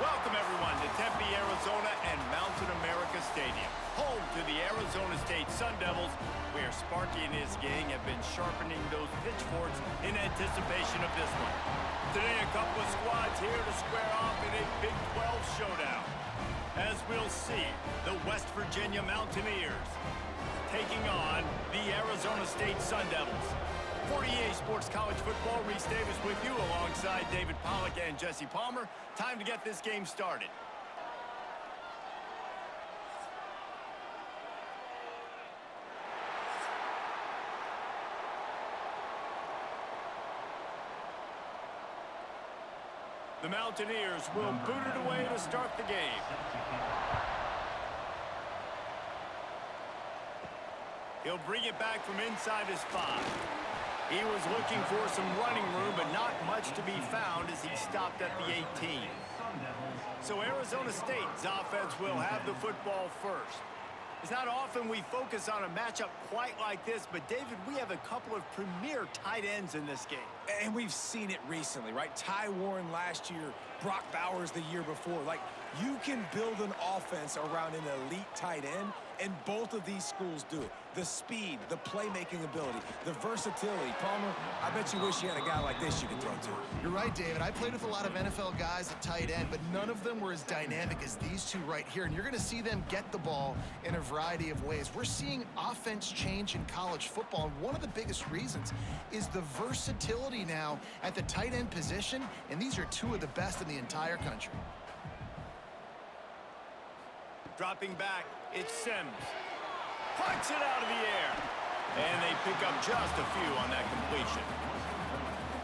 Welcome, everyone, to Tempe, Arizona and Mountain America Stadium, home to the Arizona State Sun Devils, where Sparky and his gang have been sharpening those pitchforks in anticipation of this one. Today, a couple of squads here to square off in a Big 12 showdown. As we'll see, the West Virginia Mountaineers taking on the Arizona State Sun Devils. For EA Sports College Football, Reese Davis with you alongside David Pollack and Jesse Palmer. Time to get this game started. The Mountaineers will boot it away to start the game. He'll bring it back from inside his 5. He was looking for some running room, but not much to be found as he stopped at the 18. So Arizona State's offense will have the football first. It's not often we focus on a matchup quite like this, but David, we have a couple of premier tight ends in this game. And we've seen it recently, right? Ty Warren last year, Brock Bowers the year before. Like, you can build an offense around an elite tight end, and both of these schools do it. The speed, the playmaking ability, the versatility. Palmer, I bet you wish you had a guy like this you could throw to. You're right, David. I played with a lot of NFL guys at tight end, but none of them were as dynamic as these two right here. And you're going to see them get the ball in a variety of ways. We're seeing offense change in college football, and one of the biggest reasons is the versatility now at the tight end position, and these are two of the best in the entire country. Dropping back, it's Sims. Pucks it out of the air. And they pick up just a few on that completion.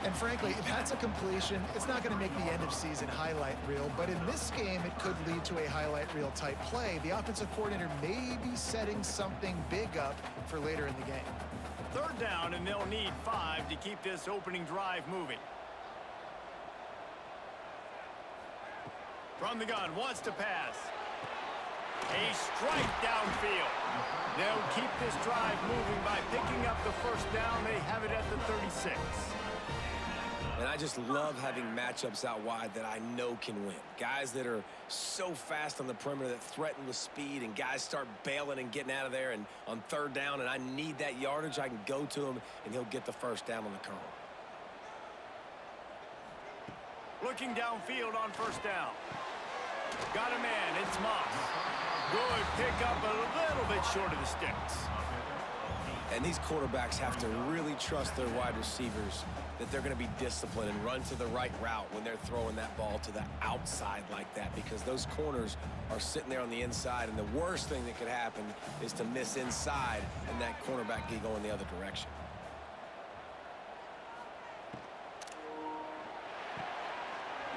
And frankly, if that's a completion, it's not going to make the end of season highlight reel, but in this game, it could lead to a highlight reel type play. The offensive coordinator may be setting something big up for later in the game. Third down, and they'll need 5 to keep this opening drive moving. From the gun, wants to pass. A strike downfield. They'll keep this drive moving by picking up the first down. They have it at the 36. And I just love having matchups out wide that I know can win. Guys that are so fast on the perimeter that threaten with speed, and guys start bailing and getting out of there, and on third down, and I need that yardage, I can go to him, and he'll get the first down on the curl. Looking downfield on first down. Got a man, it's Moss. Good pick up, a little bit short of the sticks. And these quarterbacks have to really trust their wide receivers that they're going to be disciplined and run to the right route when they're throwing that ball to the outside like that, because those corners are sitting there on the inside, and the worst thing that could happen is to miss inside and that cornerback get going the other direction.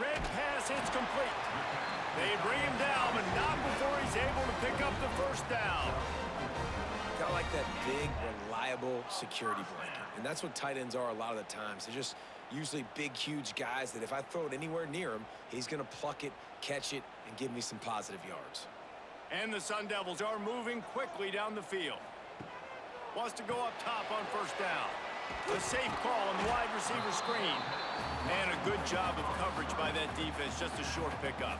Red pass hits complete. They bring him down, but not before he's able to pick up the first down. Kind of like that big, reliable security blanket. And that's what tight ends are a lot of the times. They're just usually big, huge guys that if I throw it anywhere near him, he's going to pluck it, catch it, and give me some positive yards. And the Sun Devils are moving quickly down the field. Wants to go up top on first down. A safe call on the wide receiver screen. And a good job of coverage by that defense, just a short pickup.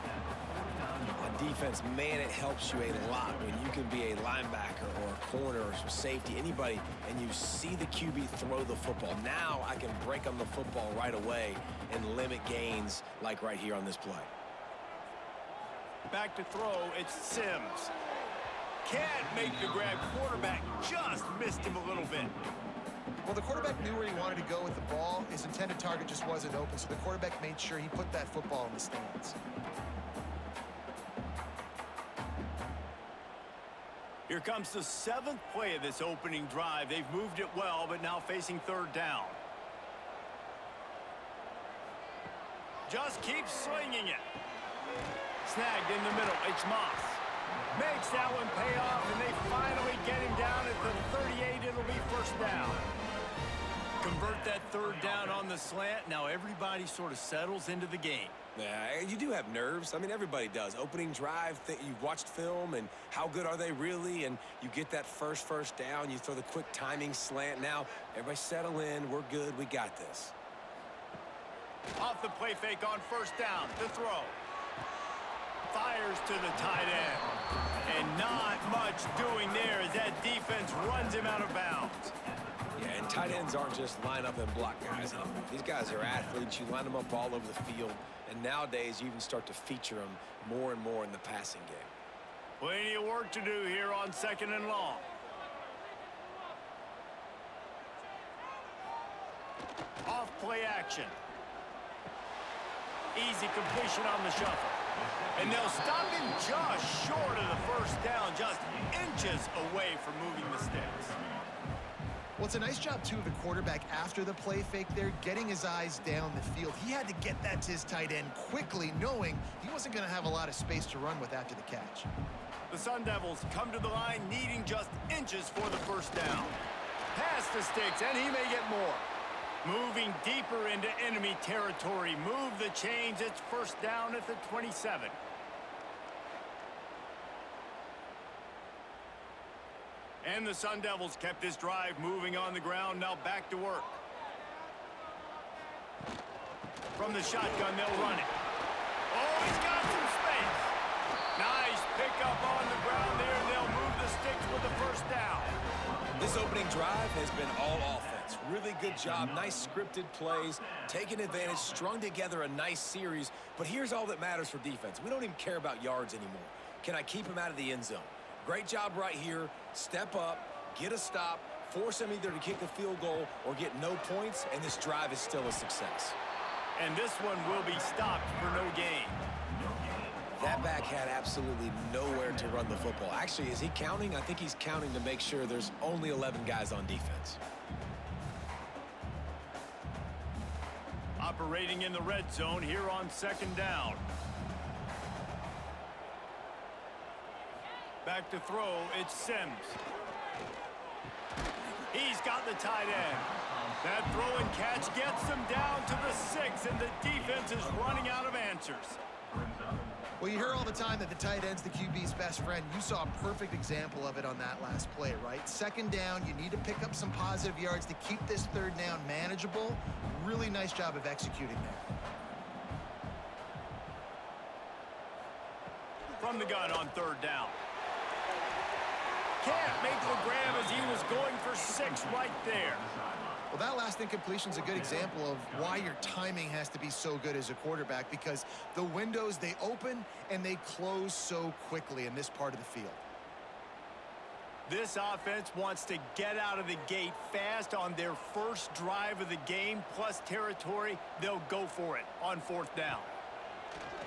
On defense, man, it helps you a lot when you can be a linebacker or a corner or some safety, anybody, and you see the QB throw the football. Now I can break on the football right away and limit gains like right here on this play. Back to throw, it's Sims. Can't make the grab. Quarterback just missed him a little bit. Well, the quarterback knew where he wanted to go with the ball. His intended target just wasn't open, so the quarterback made sure he put that football in the stands. Here comes the 7th play of this opening drive. They've moved it well, but now facing third down. Just keeps slinging it. Snagged in the middle. It's Moss. Makes that one pay off, and they finally get him down at the 38. It'll be first down. Convert that third down on the slant. Now everybody sort of settles into the game. Yeah, you do have nerves. I mean, everybody does. Opening drive, you've watched film, and how good are they really? And you get that first down. You throw the quick timing slant. Now, everybody settle in. We're good. We got this. Off the play fake on first down. To throw. Fires to the tight end. And not much doing there as that defense runs him out of bounds. Yeah, and tight ends aren't just line up and block guys anymore. These guys are athletes. You line them up all over the field. And nowadays, you even start to feature them more and more in the passing game. Plenty of work to do here on 2nd and long. Off play action. Easy completion on the shuffle. And they'll stop him just short of the first down, just inches away from moving the sticks. Well, it's a nice job, too, of the quarterback after the play fake there, getting his eyes down the field. He had to get that to his tight end quickly, knowing he wasn't going to have a lot of space to run with after the catch. The Sun Devils come to the line needing just inches for the first down. Pass the sticks, and he may get more. Moving deeper into enemy territory. Move the chains. It's first down at the 27. And the Sun Devils kept this drive moving on the ground. Now back to work. From the shotgun, they'll run it. Oh, he's got some space. Nice pickup on the ground there, and they'll move the sticks with the first down. This opening drive has been all offense. Really good job. Nice scripted plays, taking advantage, strung together a nice series. But here's all that matters for defense. We don't even care about yards anymore. Can I keep him out of the end zone? Great job right here. Step up, get a stop, force him either to kick a field goal or get no points, and this drive is still a success. And this one will be stopped for no gain. That back had absolutely nowhere to run the football. Actually, is he counting? I think he's counting to make sure there's only 11 guys on defense. Operating in the red zone here on 2nd down. Back to throw, it's Sims. He's got the tight end. That throw and catch gets them down to the 6, and the defense is running out of answers. Well, you hear all the time that the tight end's the QB's best friend. You saw a perfect example of it on that last play, right? 2nd down, you need to pick up some positive yards to keep this 3rd down manageable. Really nice job of executing there. From the gun on 3rd down. Can't make the grab as he was going for 6 right there. Well, that last incompletion is a good example of why your timing has to be so good as a quarterback, because the windows, they open and they close so quickly in this part of the field. This offense wants to get out of the gate fast on their first drive of the game, plus territory. They'll go for it on 4th down.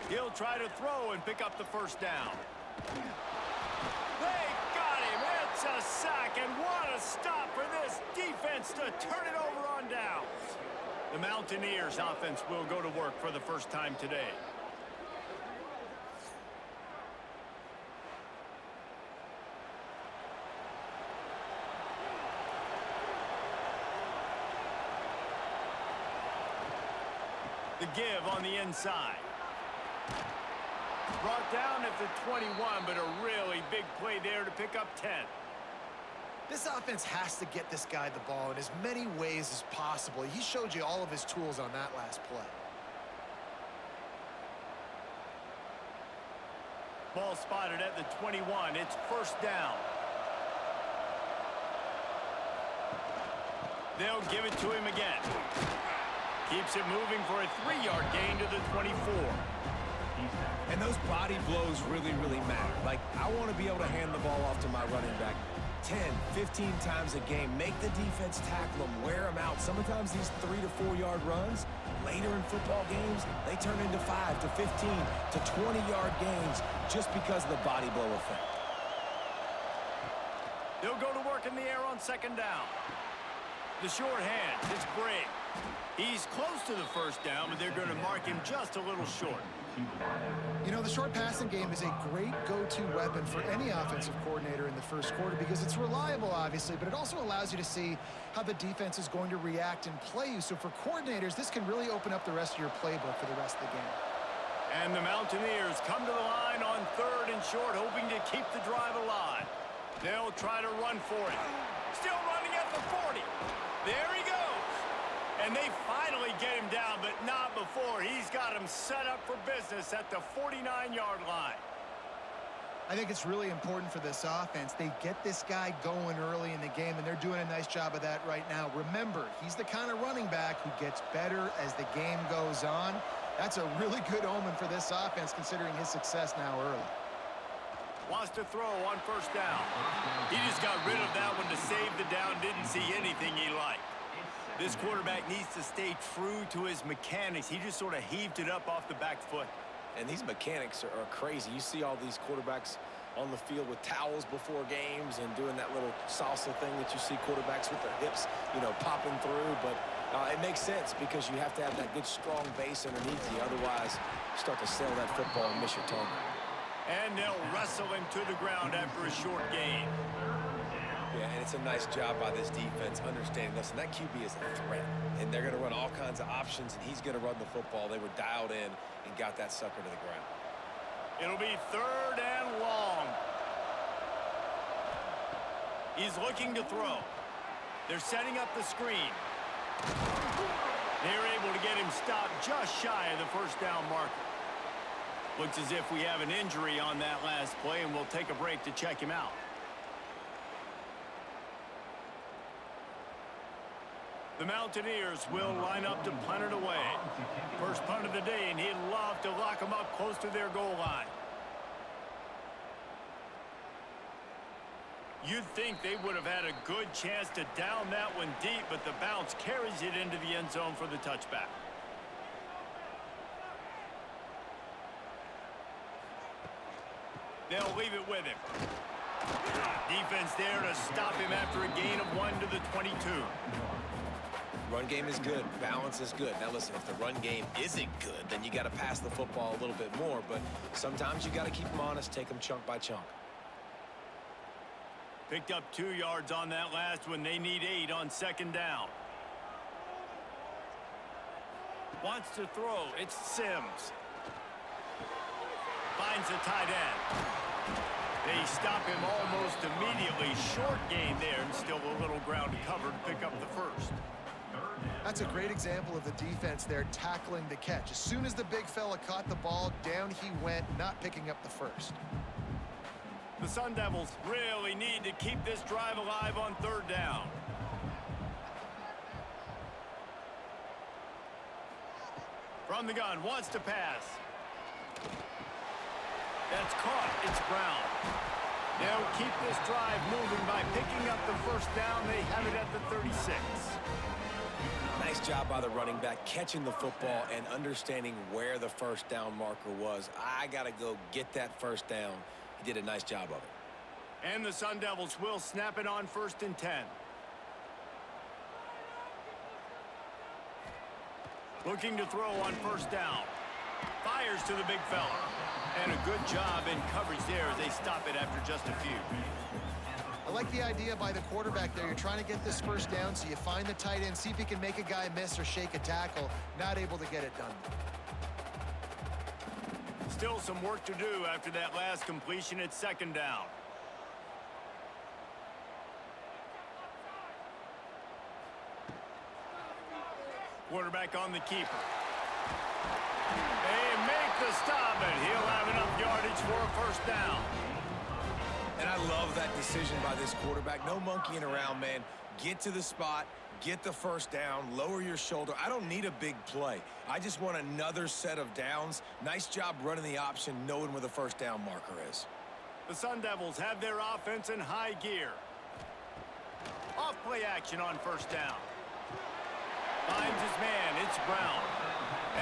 He'll try to throw and pick up the first down. They got him. It's a sack, and what a stop for this defense to turn it over on downs. The Mountaineers offense will go to work for the first time today. The give on the inside. Brought down at the 21, but a really big play there to pick up 10. This offense has to get this guy the ball in as many ways as possible. He showed you all of his tools on that last play. Ball spotted at the 21. It's first down. They'll give it to him again. Keeps it moving for a 3-yard gain to the 24. And those body blows really, really matter. Like, I want to be able to hand the ball off to my running back 10, 15 times a game. Make the defense tackle them, wear them out. Sometimes these 3 to 4 yard runs, later in football games, they turn into 5 to 15 to 20-yard gains just because of the body blow effect. They'll go to work in the air on 2nd down. The short hands, it's Briggs. He's close to the first down, but they're going to mark him just a little short. You know, the short passing game is a great go-to weapon for any offensive coordinator in the first quarter because it's reliable, obviously, but it also allows you to see how the defense is going to react and play you. So for coordinators, this can really open up the rest of your playbook for the rest of the game. And the Mountaineers come to the line on 3rd and short, hoping to keep the drive alive. They'll try to run for it. Still running at the 40. There he goes. And they finally get him down, but not before. He's got him set up for business at the 49-yard line. I think it's really important for this offense. They get this guy going early in the game, and they're doing a nice job of that right now. Remember, he's the kind of running back who gets better as the game goes on. That's a really good omen for this offense, considering his success now early. Wants to throw on first down. He just got rid of that one to save the down. Didn't see anything he liked. This quarterback needs to stay true to his mechanics. He just sort of heaved it up off the back foot. And these mechanics are crazy. You see all these quarterbacks on the field with towels before games and doing that little salsa thing that you see quarterbacks with their hips, popping through. But it makes sense because you have to have that good, strong base underneath you. Otherwise, you start to sail that football and miss your target. And they'll wrestle him to the ground after a short gain. Yeah, and it's a nice job by this defense understanding, listen, that QB is a threat, and they're going to run all kinds of options, and he's going to run the football. They were dialed in and got that sucker to the ground. It'll be 3rd and long. He's looking to throw. They're setting up the screen. They're able to get him stopped just shy of the first down marker. Looks as if we have an injury on that last play, and we'll take a break to check him out. The Mountaineers will line up to punt it away. First punt of the day, and he'd love to lock them up close to their goal line. You'd think they would have had a good chance to down that one deep, but the bounce carries it into the end zone for the touchback. They'll leave it with him. Defense there to stop him after a gain of 1 to the 22. Run game is good. Balance is good. Now, listen, if the run game isn't good, then you got to pass the football a little bit more. But sometimes you got to keep them honest, take them chunk by chunk. Picked up 2 yards on that last one. They need 8 on 2nd down. Wants to throw. It's Sims. Finds the tight end. They stop him almost immediately. Short gain there, and still a little ground to cover to pick up the first. That's a great example of the defense there tackling the catch. As soon as the big fella caught the ball, down he went, not picking up the first. The Sun Devils really need to keep this drive alive on 3rd down. From the gun, wants to pass. That's caught. It's Brown. They'll keep this drive moving by picking up the first down. They have it at the 36. Nice job by the running back, catching the football and understanding where the first down marker was. I got to go get that first down. He did a nice job of it. And the Sun Devils will snap it on 1st and 10. Looking to throw on 1st down. Fires to the big fella. And a good job in coverage there as they stop it after just a few. I like the idea by the quarterback there. You're trying to get this first down, so you find the tight end, see if he can make a guy miss or shake a tackle. Not able to get it done. Still some work to do after that last completion at 2nd down. Quarterback on the keeper. They make the stop, and he'll have enough yardage for a first down. And I love that decision by this quarterback. No monkeying around, man. Get to the spot, get the first down, lower your shoulder. I don't need a big play. I just want another set of downs. Nice job running the option, knowing where the first down marker is. The Sun Devils have their offense in high gear. Off play action on 1st down. Finds his man. It's Brown.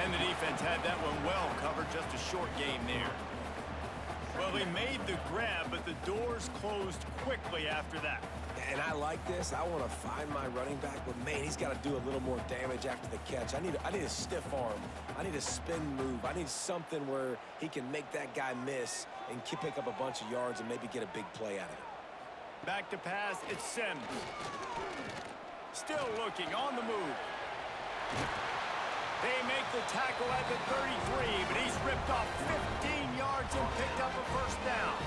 And the defense had that one well covered. Just a short game there. Well, he made the grab, but the doors closed quickly after that. And I like this. I want to find my running back, but, man, he's got to do a little more damage after the catch. I need a stiff arm. I need a spin move. I need something where he can make that guy miss and pick up a bunch of yards and maybe get a big play out of it. Back to pass. It's Sims. Still looking on the move. They make the tackle at the 33, but he's ripped off 15 yards and picked up a first down.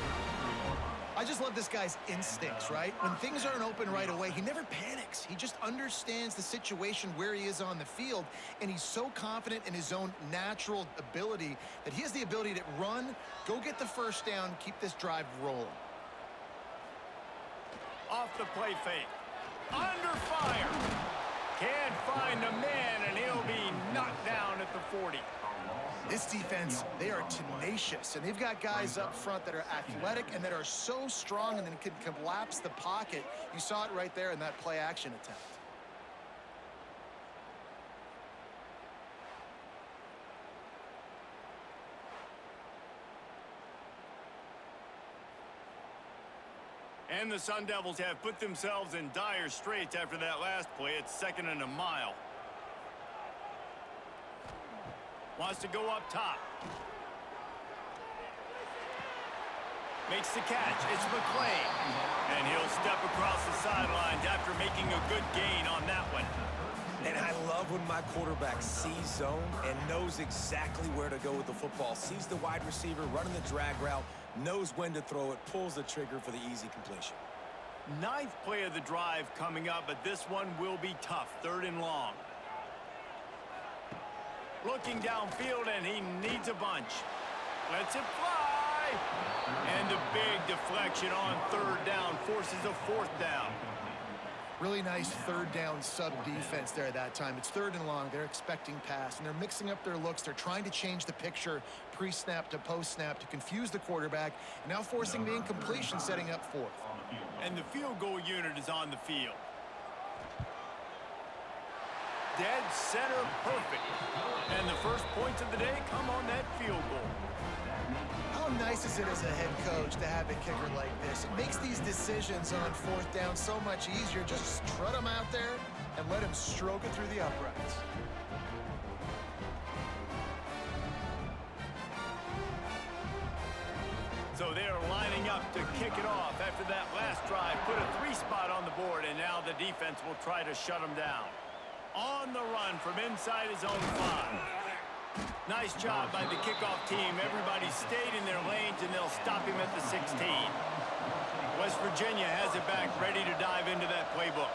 I I just love this guy's instincts, right? When things aren't open right away, he never panics. He just understands the situation where he is on the field, and he's so confident in his own natural ability that he has the ability to run, go get the first down, keep this drive rolling. Off the play fake. Under fire. Can't find a man, and he'll be knocked down at the 40. This defense, they are tenacious, and they've got guys up front that are athletic and that are so strong and then can collapse the pocket. You saw it right there in that play action attempt. And the Sun Devils have put themselves in dire straits after that last play. It's 2nd and a mile. Wants to go up top. Makes the catch. It's McClain. And he'll step across the sidelines after making a good gain on that one. And I love when my quarterback sees zone and knows exactly where to go with the football. Sees the wide receiver running the drag route, knows when to throw it, pulls the trigger for the easy completion. 9th play of the drive coming up, but this one will be tough. 3rd and long. Looking downfield, and he needs a bunch. Lets it fly. And a big deflection on 3rd down forces a 4th down. Really nice 3rd down sub-defense there at that time. It's 3rd and long. They're expecting pass, and they're mixing up their looks. They're trying to change the picture pre-snap to post-snap to confuse the quarterback, and now forcing the incompletion, setting up 4th. And the field goal unit is on the field. Dead center perfect. And the first points of the day come on that field goal. How nice is it as a head coach to have a kicker like this? It makes these decisions on 4th down so much easier. Just strut him out there and let him stroke it through the uprights. So they're lining up to kick it off after that last drive. Put a 3 spot on the board, and now the defense will try to shut them down. On the run from inside his own 5. Nice job by the kickoff team. Everybody stayed in their lanes, and they'll stop him at the 16. West Virginia has it back, ready to dive into that playbook.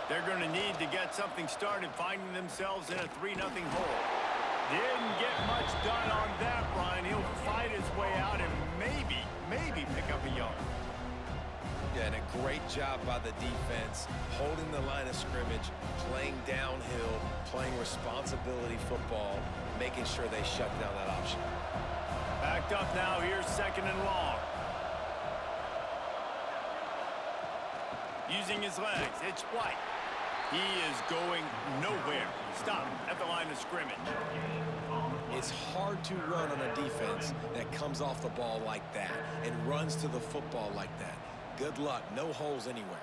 They're going to need to get something started, finding themselves in a 3-0 hole. Didn't get much done on that run. He'll fight his way out and maybe pick up a yard. Yeah, and a great job by the defense, holding the line of scrimmage, playing downhill, playing responsibility football, making sure they shut down that option. Backed up now. Here's 2nd and long. Using his legs. It's White. He is going nowhere. Stop at the line of scrimmage. It's hard to run on a defense that comes off the ball like that and runs to the football like that. Good luck. No holes anywhere.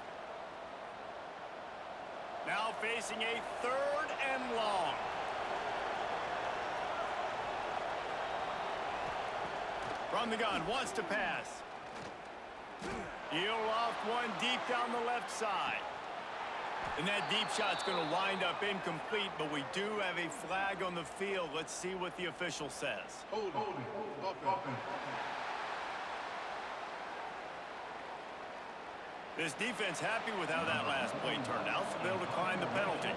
Now facing a 3rd and long. From the gun, wants to pass. He'll loft one deep down the left side. And that deep shot's going to wind up incomplete, but we do have a flag on the field. Let's see what the official says. Hold it. This defense happy with how that last play turned out, so they'll decline the penalty.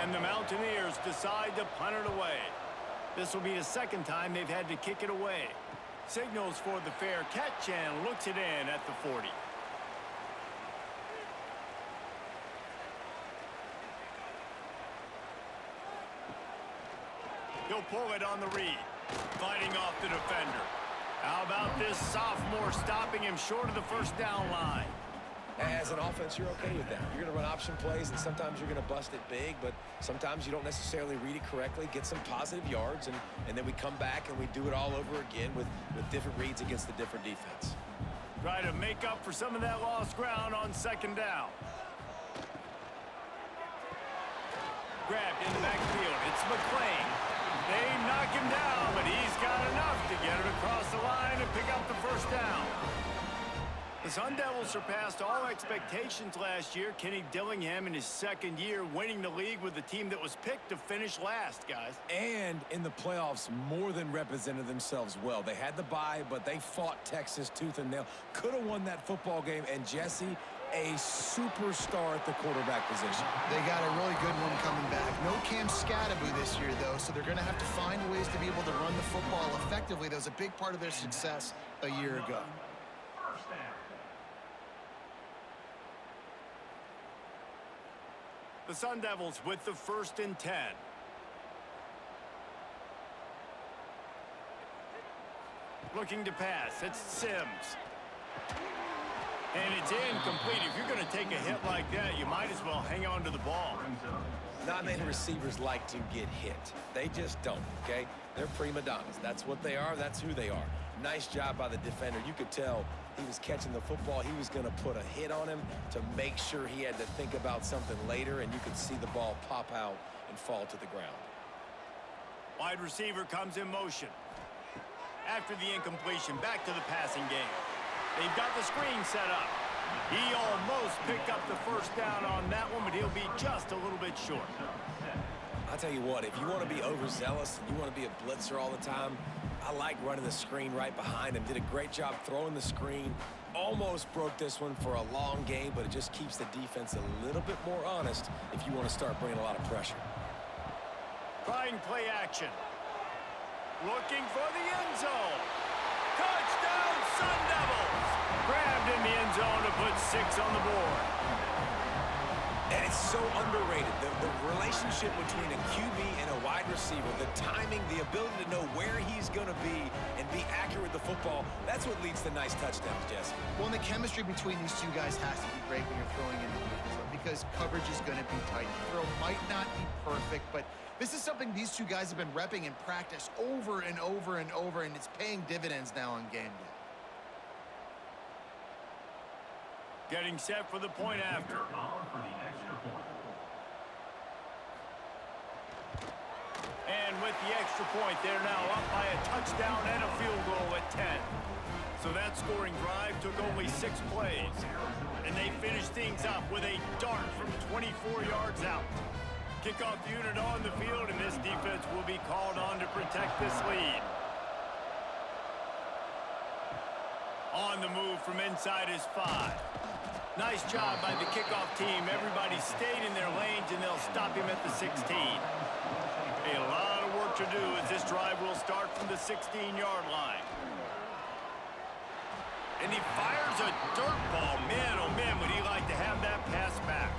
And the Mountaineers decide to punt it away. This will be the 2nd time they've had to kick it away. Signals for the fair catch and looks it in at the 40. He'll pull it on the read, fighting off the defender. How about this sophomore stopping him short of the 1st down line? As an offense, you're okay with that. You're going to run option plays, and sometimes you're going to bust it big, but sometimes you don't necessarily read it correctly, get some positive yards, and then we come back and we do it all over again with different reads against the different defense. Try to make up for some of that lost ground on 2nd down. Grabbed in the backfield. It's McClain. They knock him down, but he's got enough to get it across the line and pick up the 1st down. The The Sun Devils surpassed all expectations last year. Kenny Dillingham in his second year winning the league with the team that was picked to finish last, guys. And in the playoffs, more than represented themselves well. They had the bye, but they fought Texas tooth and nail. Could have won that football game. And Jesse, a superstar at the quarterback position. They got a really good one coming back. No Cam Scatterby this year, though, so they're going to have to find ways to be able to run the football effectively. That was a big part of their success a year ago. The Sun Devils with the 1st and 10. Looking to pass. It's Sims. And it's incomplete. If you're going to take a hit like that, you might as well hang on to the ball. Not many receivers like to get hit. They just don't, okay? They're prima donnas. That's what they are. That's who they are. Nice job by the defender. You could tell he was catching the football. He was going to put a hit on him to make sure he had to think about something later, and you could see the ball pop out and fall to the ground. Wide receiver comes in motion. After the incompletion, back to the passing game. They've got the screen set up. He almost picked up the 1st down on that one, but he'll be just a little bit short. I'll tell you what, if you want to be overzealous and you want to be a blitzer all the time, I like running the screen right behind him. Did a great job throwing the screen. Almost broke this one for a long game, but it just keeps the defense a little bit more honest if you want to start bringing a lot of pressure. Trying play action. Looking for the end zone. Touchdown, Sun Devils! Grabbed in the end zone to put 6 on the board. And it's so underrated. The relationship between a QB and a wide receiver, the timing, the ability to know where he's going to be and be accurate with the football, that's what leads to nice touchdowns, Jesse. Well, and the chemistry between these two guys has to be great when you're throwing into the end zone because coverage is going to be tight. The throw might not be perfect, but this is something these two guys have been repping in practice over and over and over, and it's paying dividends now on game day. Getting set for the point after. And with the extra point, they're now up by a touchdown and a field goal at 10. So that scoring drive took only 6 plays. And they finished things up with a dart from 24 yards out. Kickoff unit on the field, and this defense will be called on to protect this lead. On the move from inside his 5. Nice job by the kickoff team. Everybody stayed in their lanes, and they'll stop him at the 16. A lot of work to do as this drive will start from the 16-yard line. And he fires a dirt ball. Man, oh man, would he like to have that pass back.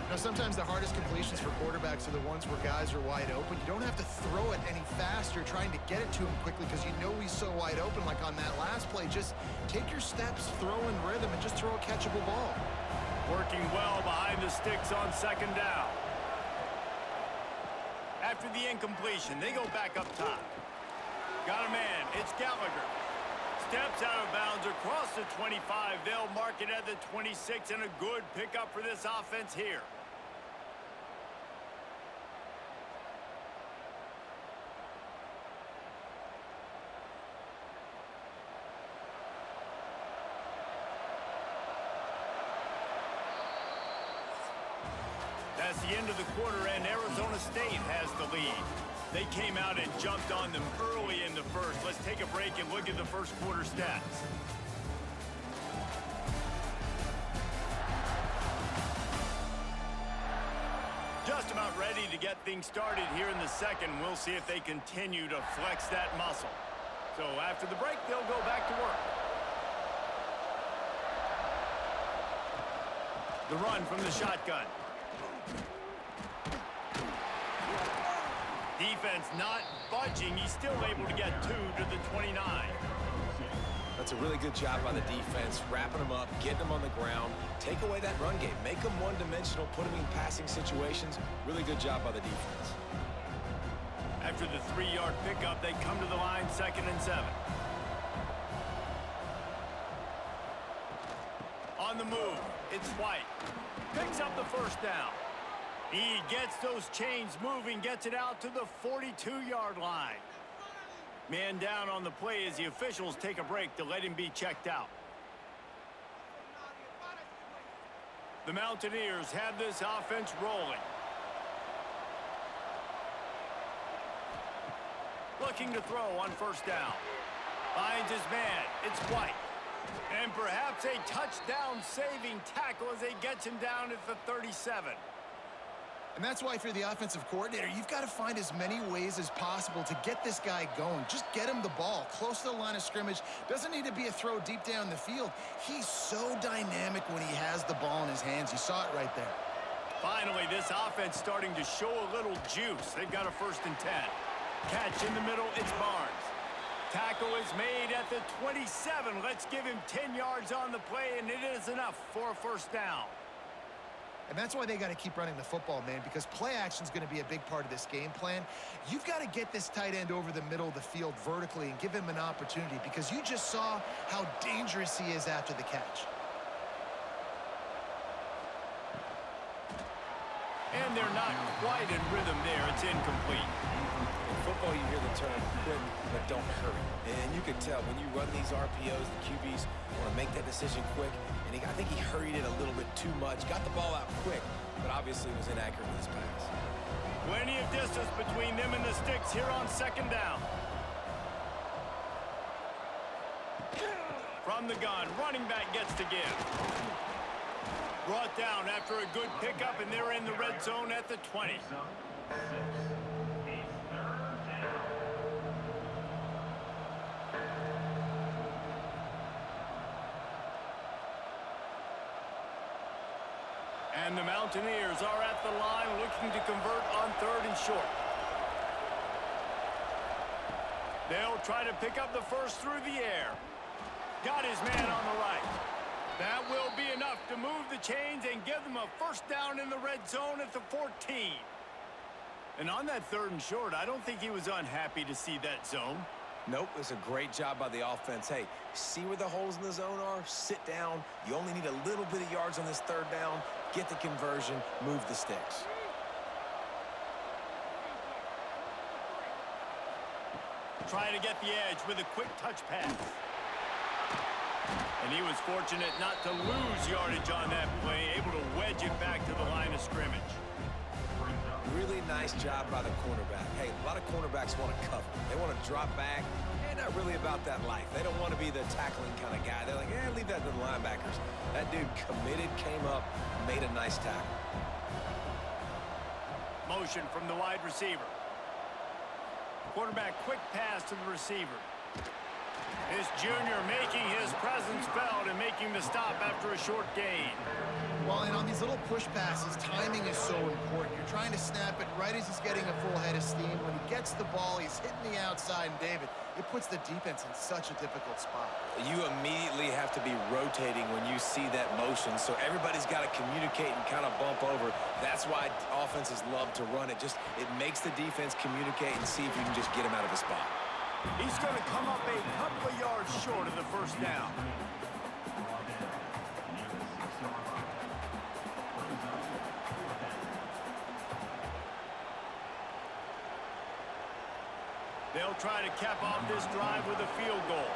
Now, sometimes the hardest completions for quarterbacks are the ones where guys are wide open. You don't have to throw it any faster trying to get it to him quickly because you know he's so wide open like on that last play. Just take your steps, throw in rhythm, and just throw a catchable ball. Working well behind the sticks on 2nd down. After the incompletion, they go back up top. Got a man. It's Gallagher. Steps out of bounds across the 25. They'll mark it at the 26, and a good pickup for this offense here. That's the end of the quarter, and Arizona State has the lead. They came out and jumped on them early in the first. Let's take a break and look at the first quarter stats. Just about ready to get things started here in the second. We'll see if they continue to flex that muscle. So after the break, they'll go back to work. The run from the shotgun. Defense not budging. He's still able to get 2 to the 29. That's a really good job by the defense, wrapping them up, getting them on the ground, take away that run game, make them one-dimensional, put them in passing situations. Really good job by the defense. After the 3-yard pickup, they come to the line 2nd and 7. On the move, it's White. Picks up the 1st down. He gets those chains moving, gets it out to the 42-yard line. Man down on the play as the officials take a break to let him be checked out. The Mountaineers have this offense rolling. Looking to throw on first down. Finds his man. It's White. And perhaps a touchdown-saving tackle as he gets him down at the 37. And that's why if you're the offensive coordinator, you've got to find as many ways as possible to get this guy going. Just get him the ball close to the line of scrimmage. Doesn't need to be a throw deep down the field. He's so dynamic when he has the ball in his hands. You saw it right there. Finally, this offense starting to show a little juice. They've got a 1st and 10. Catch in the middle, it's Barnes. Tackle is made at the 27. Let's give him 10 yards on the play, and it is enough for a 1st down. And that's why they got to keep running the football, man, because play action is going to be a big part of this game plan. You've got to get this tight end over the middle of the field vertically and give him an opportunity, because you just saw how dangerous he is after the catch. And they're not quite in rhythm there. It's incomplete. In football, you hear the term quick, but don't hurry. And you can tell when you run these RPOs, the QBs want to make that decision quick. And I think he hurried it a little bit too much. Got the ball out quick, but obviously was inaccurate with his pass. Plenty of distance between them and the sticks here on 2nd down. From the gun, running back gets to give. Brought down after a good pickup, and they're in the red zone at the 20. And the Mountaineers are at the line looking to convert on 3rd and short. They'll try to pick up the first through the air. Got his man on the right. That will be enough to move the chains and give them a 1st down in the red zone at the 14. And on that 3rd and short, I don't think he was unhappy to see that zone. Nope, it's a great job by the offense. Hey, see where the holes in the zone are? Sit down. You only need a little bit of yards on this 3rd down. Get the conversion, move the sticks. Trying to get the edge with a quick touch pass. And he was fortunate not to lose yardage on that play, able to wedge it back to the line of scrimmage. Really nice job by the cornerback. Hey, a lot of cornerbacks want to cover. They want to drop back. They're not really about that life. They don't want to be the tackling kind of guy. They're like, leave that to the linebackers. That dude committed, came up, made a nice tackle. Motion from the wide receiver. Quarterback quick pass to the receiver. This junior making his presence felt and making the stop after a short gain. Well, and on these little push passes, timing is so important. You're trying to snap it right as he's getting a full head of steam. When he gets the ball, he's hitting the outside, and David, it puts the defense in such a difficult spot. You immediately have to be rotating when you see that motion, so everybody's got to communicate and kind of bump over. That's why offenses love to run it. It makes the defense communicate and see if you can just get him out of a spot. He's going to come up a couple of yards short of the 1st down. They'll try to cap off this drive with a field goal.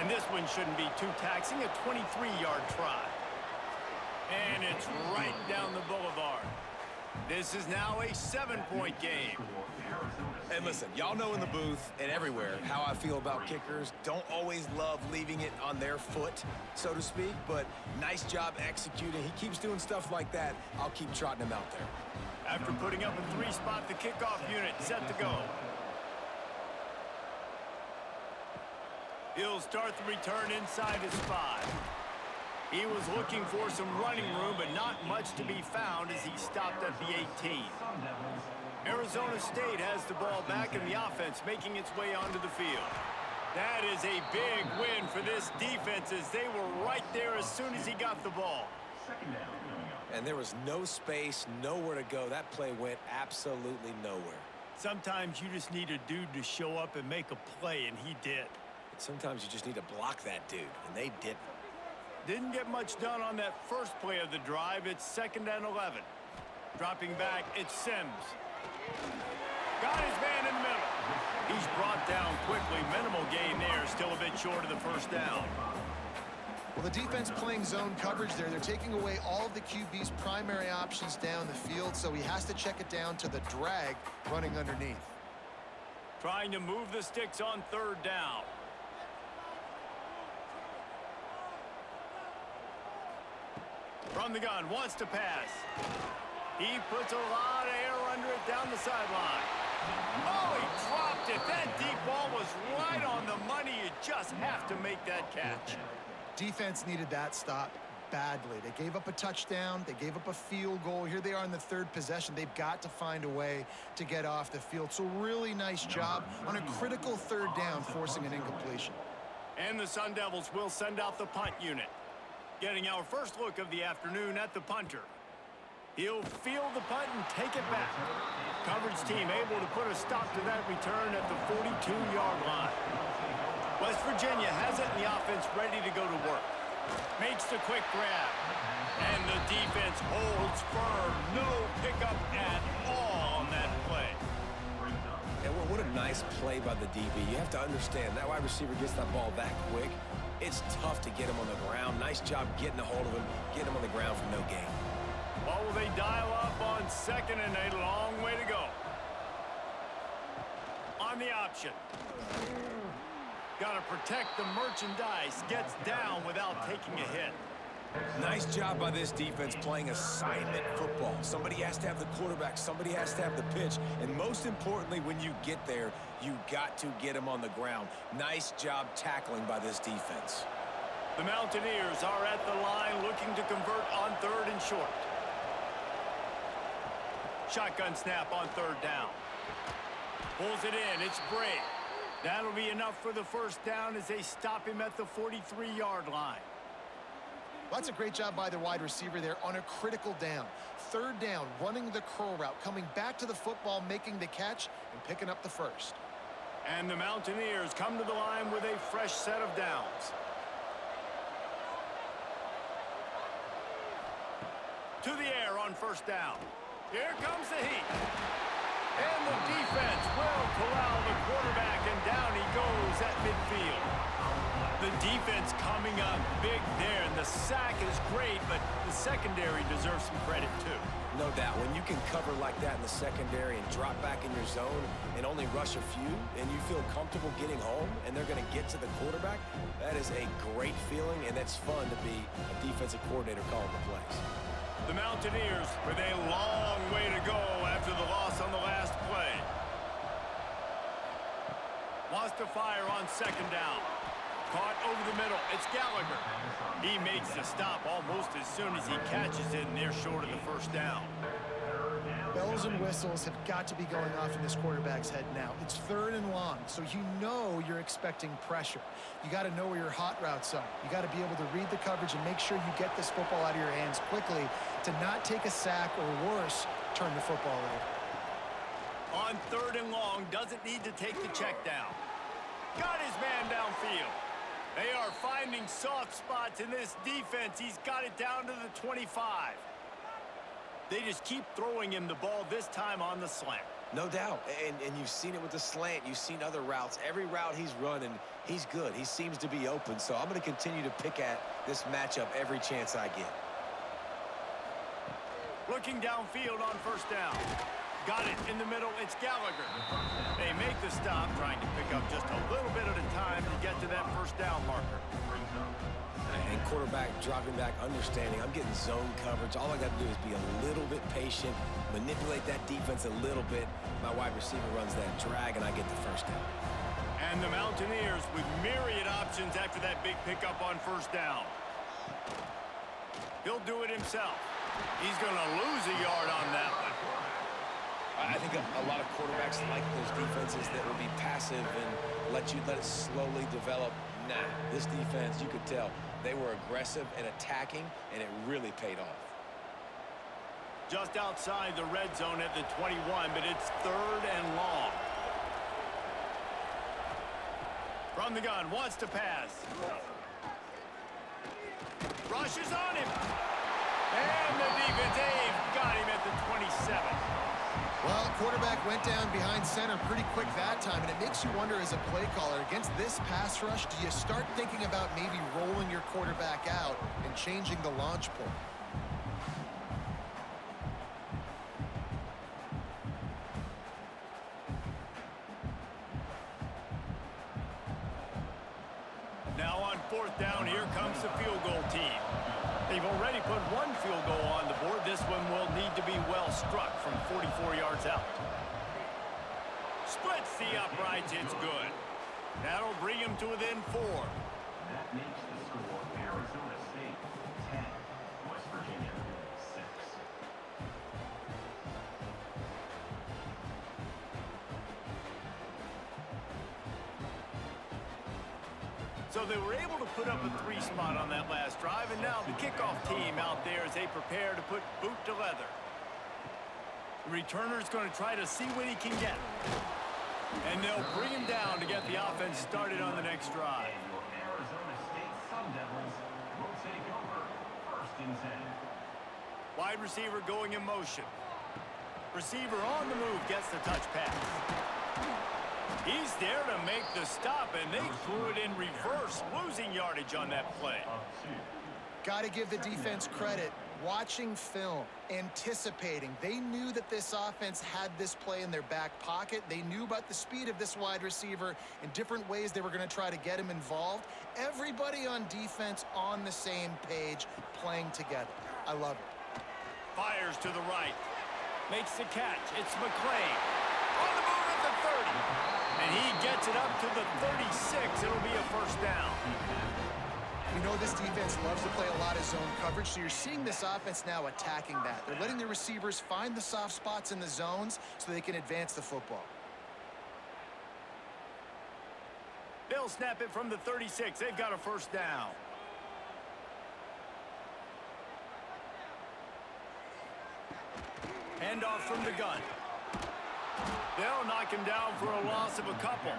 And this one shouldn't be too taxing, a 23-yard try. And it's right down the boulevard. This is now a 7-point game. And listen, y'all know in the booth and everywhere how I feel about kickers. Don't always love leaving it on their foot, so to speak, but nice job executing. He keeps doing stuff like that. I'll keep trotting him out there. After putting up a 3-spot, the kickoff unit set to go. He'll start the return inside his 5. He was looking for some running room, but not much to be found as he stopped at the 18. Arizona State has the ball back and the offense making its way onto the field. That is a big win for this defense as they were right there as soon as he got the ball. And there was no space, nowhere to go. That play went absolutely nowhere. Sometimes you just need a dude to show up and make a play, and he did. Sometimes you just need to block that dude, and they didn't. Didn't get much done on that first play of the drive. It's 2nd and 11. Dropping back, it's Sims. Got his man in the middle. He's brought down quickly. Minimal gain there, still a bit short of the 1st down. Well, the defense playing zone coverage there. They're taking away all of the QB's primary options down the field, so he has to check it down to the drag running underneath. Trying to move the sticks on third down. From the gun, wants to pass. He puts a lot of air under it down the sideline. Oh, he dropped it. That deep ball was right on the money. You just have to make that catch. Defense needed that stop badly. They gave up a touchdown. They gave up a field goal. Here they are in the third possession. They've got to find a way to get off the field. So really nice job on a critical third down, forcing an incompletion. And the Sun Devils will send out the punt unit. Getting our first look of the afternoon at the punter. He'll field the punt and take it back. Coverage team able to put a stop to that return at the 42-yard line. West Virginia has it, and the offense ready to go to work. Makes the quick grab. And the defense holds firm. No pickup at all on that play. And what a nice play by the DB. You have to understand, that wide receiver gets that ball that quick. It's tough to get him on the ground. Nice job getting a hold of him, getting him on the ground for no gain. Well, will they dial up on 2nd and a long way to go? On the option. Got to protect the merchandise. Gets down without taking a hit. Nice job by this defense playing assignment football. Somebody has to have the quarterback. Somebody has to have the pitch. And most importantly, when you get there, you got to get him on the ground. Nice job tackling by this defense. The Mountaineers are at the line looking to convert on 3rd and short. Shotgun snap on 3rd down. Pulls it in. It's Bray. That'll be enough for the first down as they stop him at the 43-yard line. Well, that's a great job by the wide receiver there on a critical down. 3rd down, running the curl route, coming back to the football, making the catch, and picking up the first. And the Mountaineers come to the line with a fresh set of downs. To the air on 1st down. Here comes the heat. And the defense will corral the quarterback, and down he goes at midfield. The defense coming up big there, and the sack is great, but the secondary deserves some credit too. No doubt. When you can cover like that in the secondary and drop back in your zone and only rush a few, and you feel comfortable getting home, and they're going to get to the quarterback, that is a great feeling, and it's fun to be a defensive coordinator calling the plays. The Mountaineers with a long way to go after the loss on the last play. Wants to fire on 2nd down. Caught over the middle. It's Gallagher. He makes the stop almost as soon as he catches it, and they're short of the 1st down. Bells and whistles have got to be going off in this quarterback's head now. It's 3rd and long, so you know you're expecting pressure. You got to know where your hot routes are. You got to be able to read the coverage and make sure you get this football out of your hands quickly to not take a sack or worse, turn the football over. On 3rd and long, doesn't need to take the check down. Got his man downfield. They are finding soft spots in this defense. He's got it down to the 25. They just keep throwing him the ball, this time on the slant. No doubt. And you've seen it with the slant. You've seen other routes. Every route he's running, he's good. He seems to be open. So I'm going to continue to pick at this matchup every chance I get. Looking downfield on 1st down. Got it in the middle. It's Gallagher. They make the stop, trying to pick up just a little bit at a time to get to that 1st down marker. And quarterback dropping back, understanding I'm getting zone coverage. All I got to do is be a little bit patient, manipulate that defense a little bit. My wide receiver runs that drag, and I get the 1st down. And the Mountaineers with myriad options after that big pickup on 1st down. He'll do it himself. He's going to lose a yard on that one. I think a lot of quarterbacks like those defenses that will be passive and let it slowly develop. Nah, this defense, you could tell, they were aggressive and attacking, and it really paid off. Just outside the red zone at the 21, but it's 3rd and long. From the gun, wants to pass. Rushes on him. And the defense, they've got him at the 27. Well, quarterback went down behind center pretty quick that time, and it makes you wonder as a play caller, against this pass rush, do you start thinking about maybe rolling your quarterback out and changing the launch point? Now on 4th down, here comes the field goal team. They've already put one field goal on the board. This one will need to be well struck from 44 yards out. Splits the uprights. It's good. That'll bring him to within 4. That makes the score Arizona State 10, West Virginia 6. So they were able to put up a 3 spot on that last drive, and now the kickoff team out there as they prepare to put boot to leather. The returner's going to try to see what he can get. And they'll bring him down to get the offense started on the next drive. And your Arizona State Sun Devils will take over 1st and 10. Wide receiver going in motion. Receiver on the move gets the touch pass. He's there to make the stop, and they threw it in reverse, losing yardage on that play. Got to give the defense credit. Watching film, anticipating. They knew that this offense had this play in their back pocket. They knew about the speed of this wide receiver in different ways they were going to try to get him involved. Everybody on defense on the same page, playing together. I love it. Fires to the right. Makes the catch. It's McClain. On the move at the 30. And he gets it up to the 36. It'll be a 1st down. You know this defense loves to play a lot of zone coverage, so you're seeing this offense now attacking that. They're letting the receivers find the soft spots in the zones so they can advance the football. They'll snap it from the 36. They've got a 1st down. Handoff from the gun. They'll knock him down for a loss of a couple.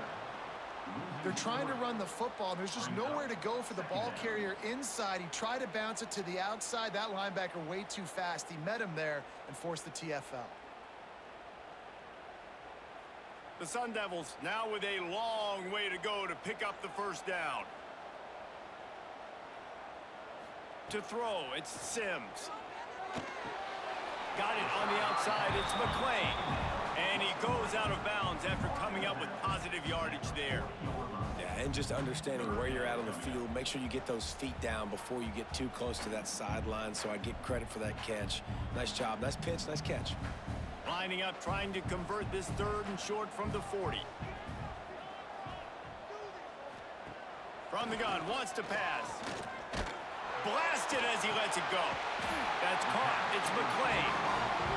They're trying to run the football, and there's just nowhere to go for the ball carrier inside. He tried to bounce it to the outside. That linebacker way too fast. He met him there and forced the TFL. The Sun Devils now with a long way to go to pick up the 1st down. To throw, it's Sims. Got it on the outside, it's McClain. And he goes out of bounds after coming up with positive yardage there. Yeah, and just understanding where you're at on the field. Make sure you get those feet down before you get too close to that sideline, so I get credit for that catch. Nice job, nice pitch, nice catch. Lining up, trying to convert this 3rd and short from the 40. From the gun, wants to pass. Blasted as he lets it go. That's caught. It's McClain.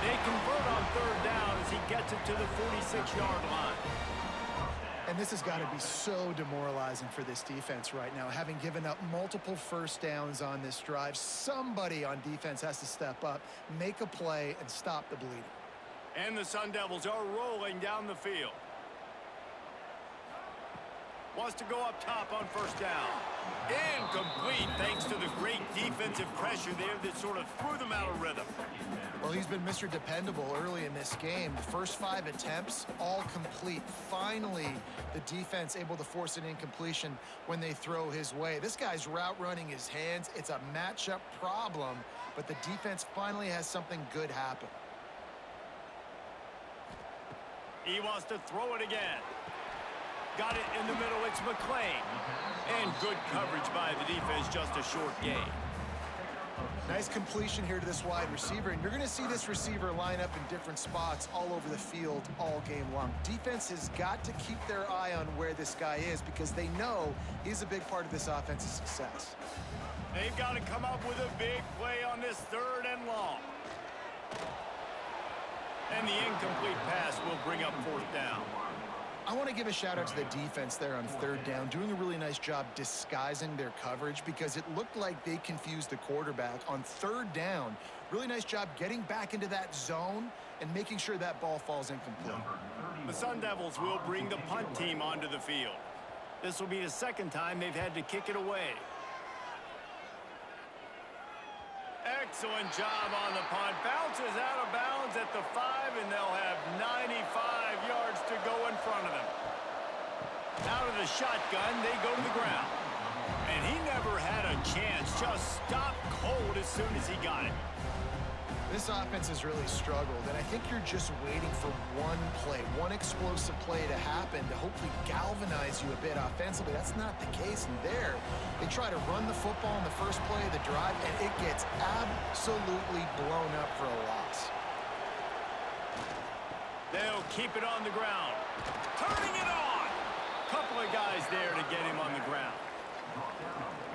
They convert on 3rd down as he gets it to the 46-yard line. And this has got to be so demoralizing for this defense right now. Having given up multiple 1st downs on this drive, somebody on defense has to step up, make a play, and stop the bleeding. And the Sun Devils are rolling down the field. Wants to go up top on 1st down. Incomplete thanks to the great defensive pressure there that sort of threw them out of rhythm. Well, he's been Mr. Dependable early in this game. The first 5 attempts, all complete. Finally, the defense able to force an incompletion when they throw his way. This guy's route running his hands. It's a matchup problem, but the defense finally has something good happen. He wants to throw it again. Got it in the middle. It's McClain. And good coverage by the defense, just a short gain. Nice completion here to this wide receiver, and you're going to see this receiver line up in different spots all over the field all game long. Defense has got to keep their eye on where this guy is because they know he's a big part of this offense's success. They've got to come up with a big play on this 3rd and long. And the incomplete pass will bring up 4th down. I want to give a shout out to the defense there on 3rd down, doing a really nice job disguising their coverage because it looked like they confused the quarterback on 3rd down. Really nice job getting back into that zone and making sure that ball falls incomplete. The Sun Devils will bring the punt team onto the field. This will be the 2nd time they've had to kick it away. Excellent job on the punt. Bounces out of bounds at the 5, and they'll have 95 yards to go in front of them. Out of the shotgun, they go to the ground. And he never had a chance. Just stopped cold as soon as he got it. This offense has really struggled, and I think you're just waiting for one play, one explosive play to happen to hopefully galvanize you a bit offensively. That's not the case, and there, they try to run the football in the first play of the drive, and it gets absolutely blown up for a loss. They'll keep it on the ground. Turning it on! Couple of guys there to get him on the ground.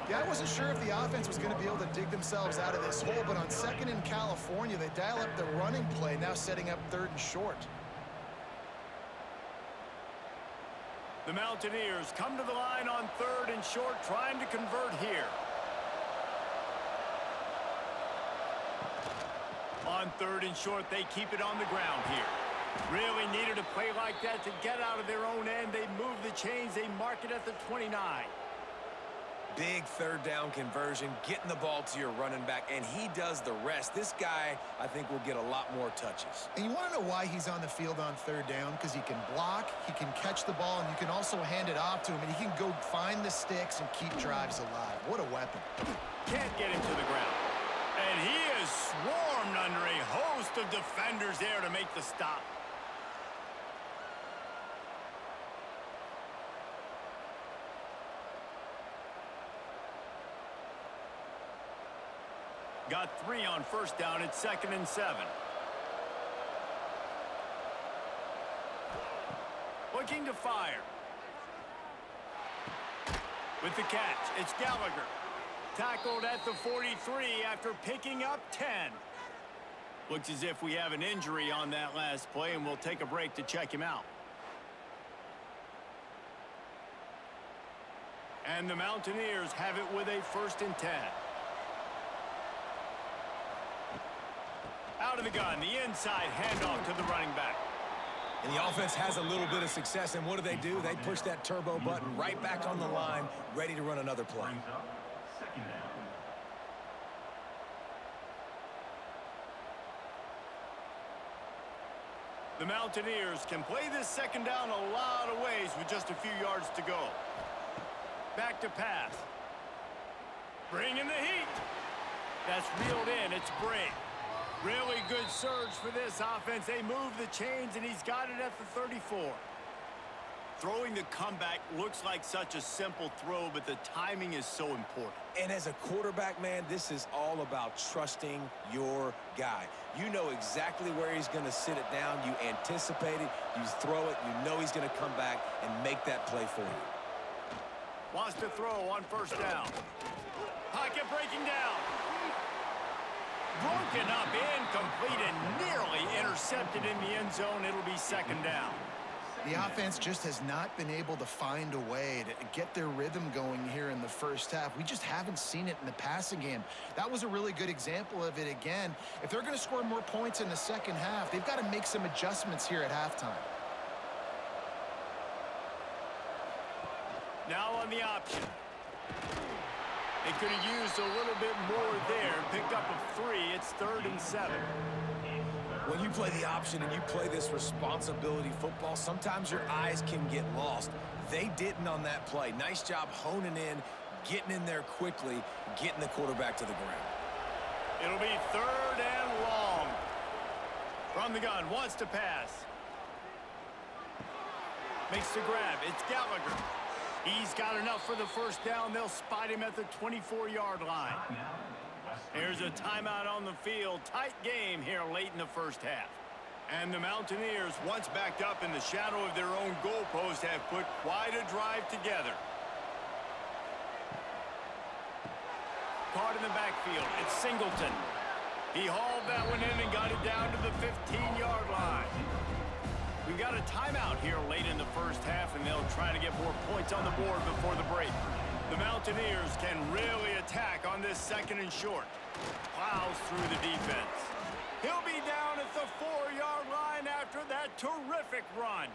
Yeah, I wasn't sure if the offense was going to be able to dig themselves out of this hole, but on 2nd in California, they dial up the running play, now setting up 3rd and short. The Mountaineers come to the line on 3rd and short, trying to convert here. On 3rd and short, they keep it on the ground here. Really needed a play like that to get out of their own end. They move the chains. They mark it at the 29. Big 3rd down conversion, getting the ball to your running back, and he does the rest. This guy, I think, will get a lot more touches. And you want to know why he's on the field on 3rd down? Because he can block, he can catch the ball, and you can also hand it off to him, and he can go find the sticks and keep drives alive. What a weapon. Can't get him to the ground. And he is swarmed under a host of defenders there to make the stop. Got 3 on 1st down. It's 2nd and 7. Looking to fire. With the catch, it's Gallagher. Tackled at the 43 after picking up 10. Looks as if we have an injury on that last play, and we'll take a break to check him out. And the Mountaineers have it with a 1st and 10. Out of the gun, the inside handoff to the running back. And the offense has a little bit of success, and what do? They push that turbo button right back on the line, ready to run another play. Second down. The Mountaineers can play this 2nd down a lot of ways with just a few yards to go. Back to pass. Bringing the heat. That's reeled in. It's Bray. Really good surge for this offense. They move the chains, and he's got it at the 34. Throwing the comeback looks like such a simple throw, but the timing is so important. And as a quarterback, man, this is all about trusting your guy. You know exactly where he's going to sit it down. You anticipate it. You throw it. You know he's going to come back and make that play for you. Wants to throw on 1st down. Pocket breaking down. Broken up, incomplete, and nearly intercepted in the end zone. It'll be 2nd down. The offense just has not been able to find a way to get their rhythm going here in the 1st half. We just haven't seen it in the passing game. That was a really good example of it again. If they're going to score more points in the 2nd half, they've got to make some adjustments here at halftime. Now on the option. They could have used a little bit more there. Picked up a 3. It's 3rd and 7. When you play the option and you play this responsibility football, sometimes your eyes can get lost. They didn't on that play. Nice job honing in, getting in there quickly, getting the quarterback to the ground. It'll be 3rd and long. From the gun, wants to pass. Makes the grab. It's Gallagher. He's got enough for the 1st down. They'll spot him at the 24-yard line. There's a timeout on the field. Tight game here late in the 1st half. And the Mountaineers, once backed up in the shadow of their own goalpost, have put quite a drive together. Caught in the backfield. It's Singleton. He hauled that one in and got it down to the 15-yard line. We've got a timeout here late in the 1st half, and they'll try to get more points on the board before the break. The Mountaineers can really attack on this 2nd and short. Plows through the defense. He'll be down at the 4-yard line after that terrific run.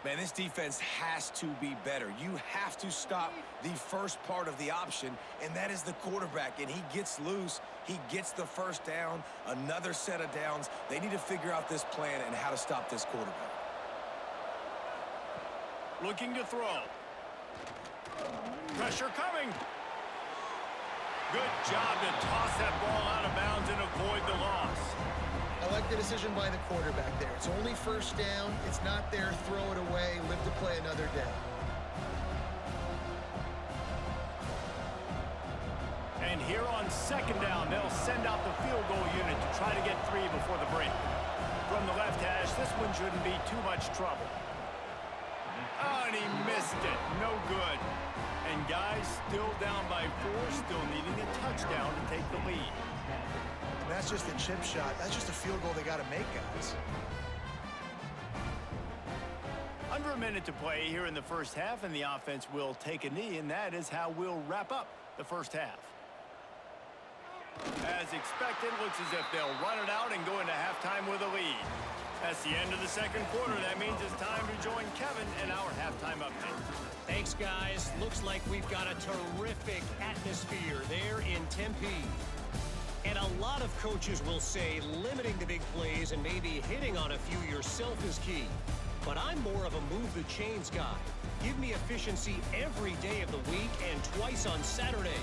Man, this defense has to be better. You have to stop the first part of the option, and that is the quarterback. And he gets loose. He gets the first down, another set of downs. They need to figure out this plan and how to stop this quarterback. Looking to throw. Pressure coming. Good job to toss that ball out of bounds and avoid the loss. I like the decision by the quarterback there. It's only first down. It's not there. Throw it away. Live to play another day. And here on second down, they'll send out the field goal unit to try to get 3 before the break. From the left hash, this one shouldn't be too much trouble. Oh, and he missed it. No good. And guys, still down by 4, still needing a touchdown to take the lead. And that's just a chip shot. That's just a field goal they got to make, guys. Under a minute to play here in the first half, and the offense will take a knee, and that is how we'll wrap up the first half. As expected, looks as if they'll run it out and go into halftime with a lead. That's the end of the second quarter. That means it's time to join Kevin in our halftime update. Thanks, guys. Looks like we've got a terrific atmosphere there in Tempe. And a lot of coaches will say limiting the big plays and maybe hitting on a few yourself is key. But I'm more of a move the chains guy. Give me efficiency every day of the week and twice on Saturday.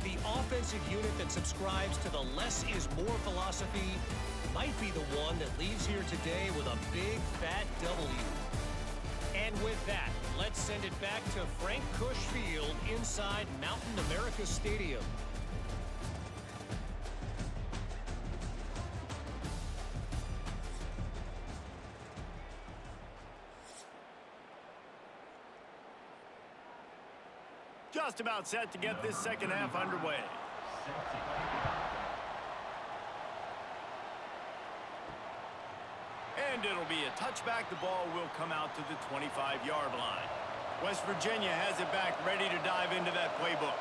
The offensive unit that subscribes to the less is more philosophy might be the one that leaves here today with a big fat W. And with that, let's send it back to Frank Cush Field inside Mountain America Stadium. Just about set to get this second half underway. And it'll be a touchback. The ball will come out to the 25-yard line. West Virginia has it back, ready to dive into that playbook.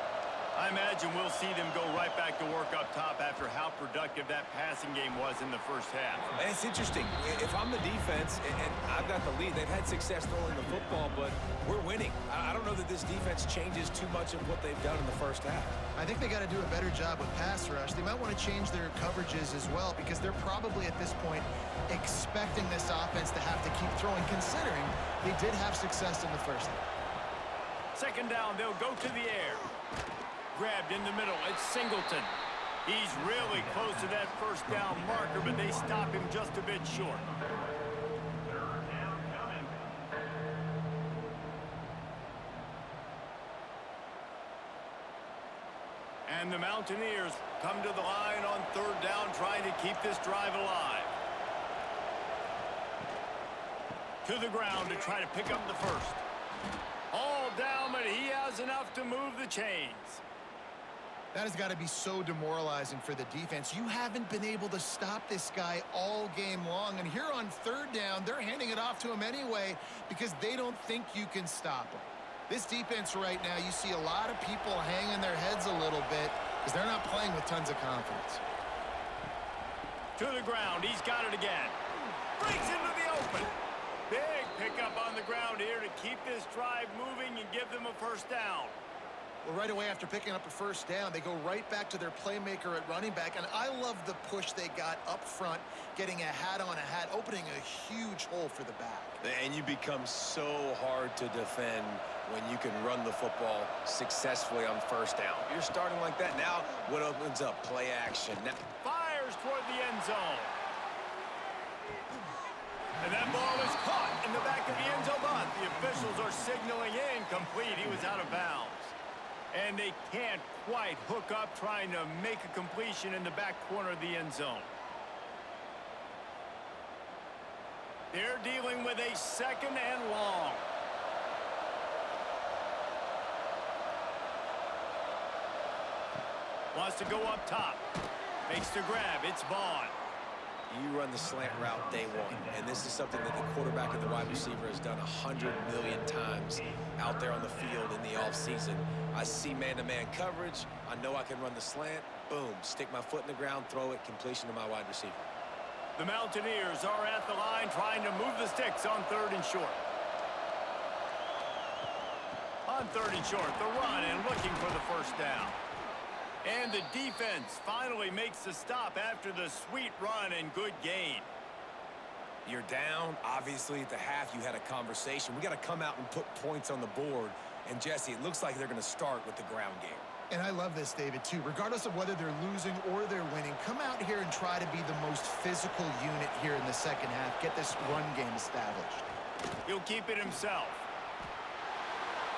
I imagine we'll see them go right back to work up top after how productive that passing game was in the first half. And it's interesting. If I'm the defense and I've got the lead, they've had success throwing the football, but we're winning. I don't know that this defense changes too much of what they've done in the first half. I think they got to do a better job with pass rush. They might want to change their coverages as well because they're probably at this point expecting this offense to have to keep throwing, considering they did have success in the first half. Second down, they'll go to the air. Grabbed in the middle, it's Singleton. He's really close to that first down marker, but they stop him just a bit short. And the Mountaineers come to the line on third down, trying to keep this drive alive. To the ground to try to pick up the first. All down, but he has enough to move the chains. That has got to be so demoralizing for the defense. You haven't been able to stop this guy all game long. And here on third down, they're handing it off to him anyway because they don't think you can stop him. This defense right now, you see a lot of people hanging their heads a little bit because they're not playing with tons of confidence. To the ground, he's got it again. Breaks into the open. Big pickup on the ground here to keep this drive moving and give them a first down. Well, right away after picking up a first down, they go right back to their playmaker at running back. And I love the push they got up front, getting a hat on a hat, opening a huge hole for the back. And you become so hard to defend when you can run the football successfully on first down. You're starting like that. Now what opens up? Play action. Now fires toward the end zone. And that ball is caught in the back of the end zone. But the officials are signaling incomplete. He was out of bounds. And they can't quite hook up trying to make a completion in the back corner of the end zone. They're dealing with a second and long. Wants to go up top. Makes the grab. It's Vaughn. you run the slant route day one, and this is something that the quarterback and the wide receiver has done 100 million times out there on the field in the offseason. I see man-to-man coverage. I know I can run the slant. Boom, stick my foot in the ground, throw it, completion to my wide The Mountaineers are at the line trying to move the sticks on 3rd and short. On 3rd and short, the run and looking for the first down. And the defense finally makes the stop after the sweet run and good gain. You're down. Obviously, at the half, you had a conversation. We got to come out and put points on the board. And, Jesse, it looks like they're going to start with the ground game. And I love this, David, too. Regardless of whether they're losing or they're winning, come out here and try to be the most physical unit here in the second half. Get this run game established. He'll keep it himself.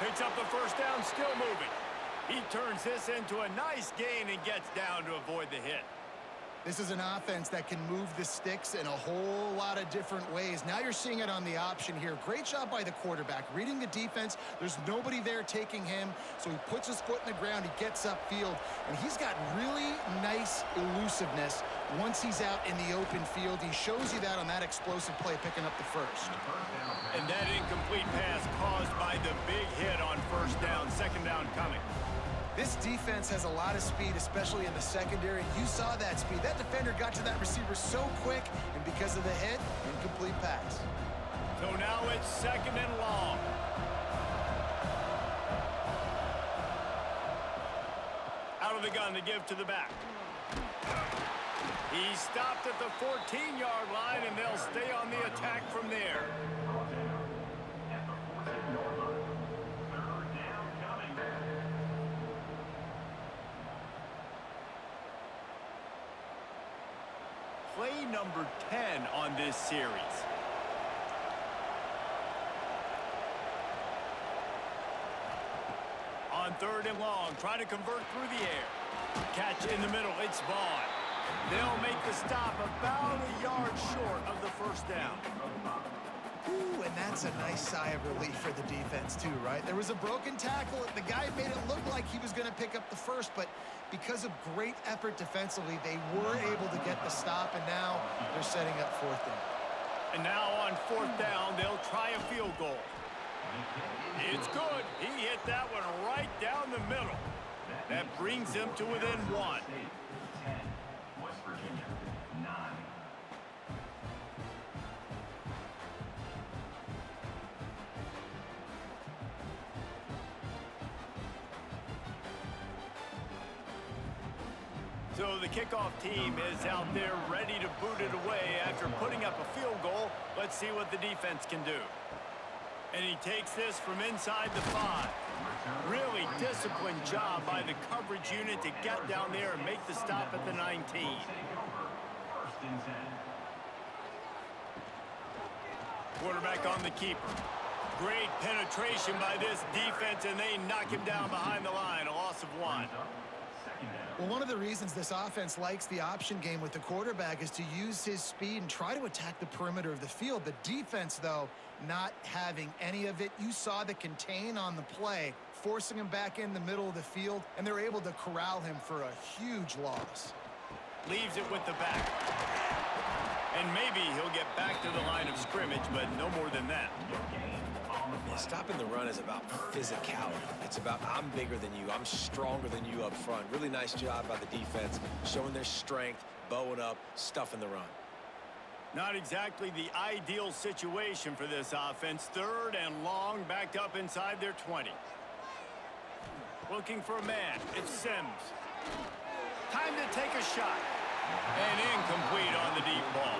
Picks up the first down, still moving. He turns this into a nice gain and gets down to avoid the hit. This is an offense that can move the sticks in a whole lot of different ways. Now you're seeing it on the option here. Great job by the quarterback. Reading the defense, there's nobody there taking him, so he puts his foot in the ground, he gets upfield, and he's got really nice elusiveness once he's out in the open field. He shows you that on that explosive play, picking up the first. And that incomplete pass caused by the big hit on first down, second down coming. This defense has a lot of speed, especially in the secondary. You saw that speed. That defender got to that receiver so quick, and because of the hit, incomplete pass. So now it's 2nd and long. Out of the gun to give to the back. He stopped at the 14-yard line, and they'll stay on the attack from there. Play number 10 on this series. On 3rd and long, trying to convert through the air. Catch in the middle, it's Vaughn. They'll make the stop about a yard short of the first down. Ooh, and that's a nice sigh of relief for the defense too, right? There was a broken tackle. The guy made it look like he was going to pick up the first, but because of great effort defensively, they were able to get the stop, and now they're setting up 4th down. And now on 4th down, they'll try a field goal. It's good. He hit that one right down the middle. That brings them to within 1. 10, West Virginia, 9. So the kickoff team is out there ready to boot it away after putting up a field goal. Let's see what the defense can do. And he takes this from inside the 5. Really disciplined job by the coverage unit to get down there and make the stop at the 19. Quarterback on the keeper. Great penetration by this defense, and they knock him down behind the line. A loss of 1. Well, one of the reasons this offense likes the option game with the quarterback is to use his speed and try to attack the perimeter of the field. The defense, though, not having any of it. You saw the contain on the play, forcing him back in the middle of the field, and they're able to corral him for a huge loss. Leaves it with the back. And maybe he'll get back to the line of scrimmage, but no more than that. Yeah, stopping the run is about physicality. It's about I'm bigger than you. I'm stronger than you up front. Really nice job by the defense, showing their strength, bowing up, stuffing the run. Not exactly the ideal situation for this offense. 3rd and long, backed up inside their 20. Looking for a man. It's Sims. Time to take a shot. And incomplete on the deep ball.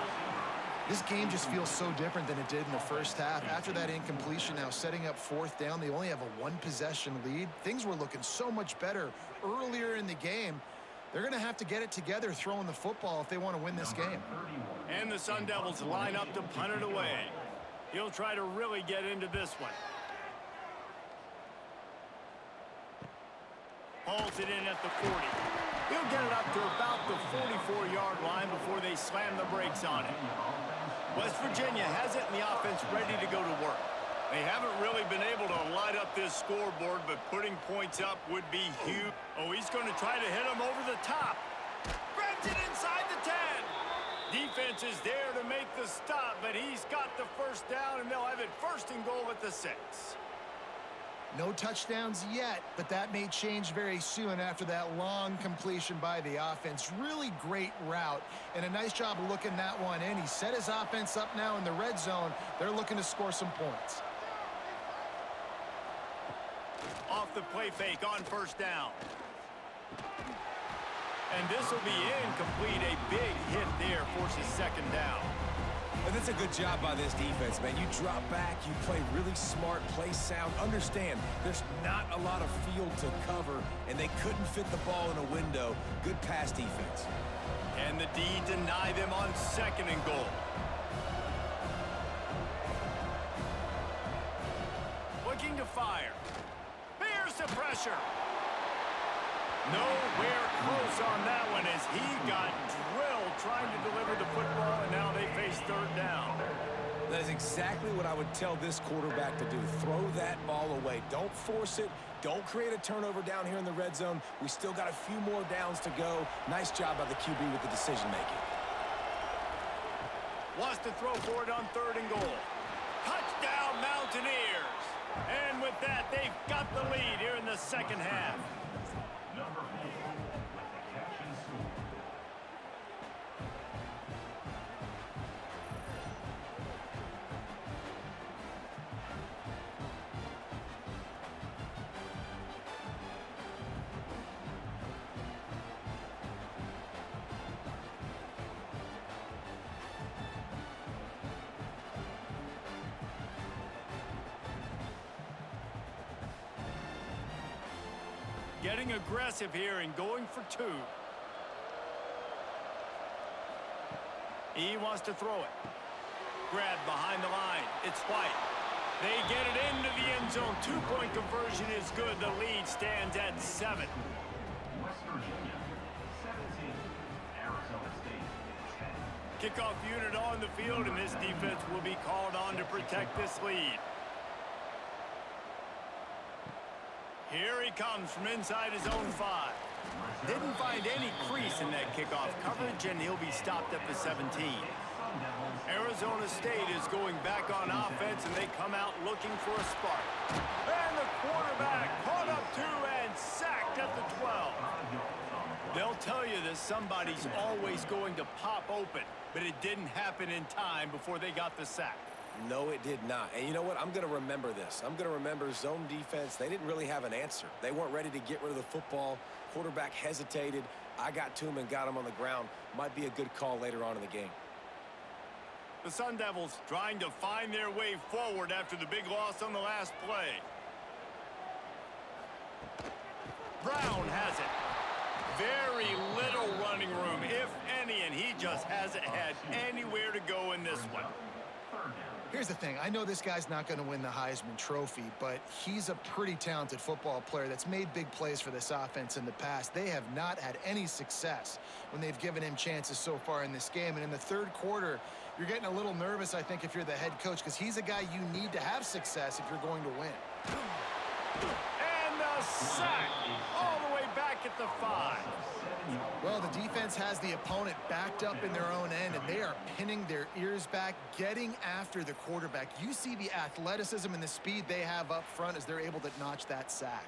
This game just feels so different than it did in the first half. After that incompletion, now setting up 4th down, they only have a 1-possession lead. Things were looking so much better earlier in the game. They're going to have to get it together throwing the football if they want to win this game. And the Sun Devils line up to punt it away. He'll try to really get into this one. Hauls it in at the 40. He'll get it up to about the 44-yard line before they slam the brakes on it. West Virginia has it and the offense ready to go to work. They haven't really been able to light up this scoreboard, but putting points up would be huge. Oh, he's going to try to hit him over the top. Grabs it inside the 10. Defense is there to make the stop, but he's got the first down, and they'll have it 1st and goal at the 6. No touchdowns yet, but that may change very soon after that long completion by the offense. Really great route, and a nice job of looking that one in. He set his offense up now in the red zone. They're looking to score some points. Off the play fake on first down. And this will be incomplete. A big hit there forces second down. And that's a good job by this defense, man. You drop back, you play really smart, play sound. Understand, there's not a lot of field to cover, and they couldn't fit the ball in a window. Good pass defense. And the D deny them on second and goal. Looking to fire. Bears the pressure. Nowhere close on that one as he got drilled trying to deliver the football, and now they face third down. That is exactly what I would tell this quarterback to do. Throw that ball away. Don't force it. Don't create a turnover down here in the red zone. We still got a few more downs to go. Nice job by the QB with the decision-making. Wants to throw for it on third and goal. Touchdown, Mountaineers. And with that, they've got the lead here in the second half. Number 8 with the catch and score. Getting aggressive here and going for two. He wants to throw it. Grab behind the line. It's White. They get it into the end zone. Two-point conversion is good. The lead stands at 7. West Virginia, 17. Arizona State, 10. Kickoff unit on the field, and this defense will be called on to protect this lead. Here he comes from inside his own 5. Didn't find any crease in that kickoff coverage, and he'll be stopped at the 17. Arizona State is going back on offense, and they come out looking for a spark. And the quarterback caught up to and sacked at the 12. They'll tell you that somebody's always going to pop open, but it didn't happen in time before they got the sack. No, it did not. And you know what? I'm going to remember this. I'm going to remember zone defense. They didn't really have an answer. They weren't ready to get rid of the football. Quarterback hesitated. I got to him and got him on the ground. Might be a good call later on in the game. The Sun Devils trying to find their way forward after the big loss on the last play. Brown has it. Very little running room, if any, and he just hasn't had anywhere to go in this one. Here's the thing. I know this guy's not going to win the Heisman Trophy, but he's a pretty talented football player that's made big plays for this offense in the past. They have not had any success when they've given him chances so far in this game. And in the third quarter, you're getting a little nervous, I think, if you're the head coach, because he's a guy you need to have success if you're going to win. And the sack all the way back at the 5. Well, the defense has the opponent backed up in their own end, and they are pinning their ears back, getting after the quarterback. You see the athleticism and the speed they have up front as they're able to notch that sack.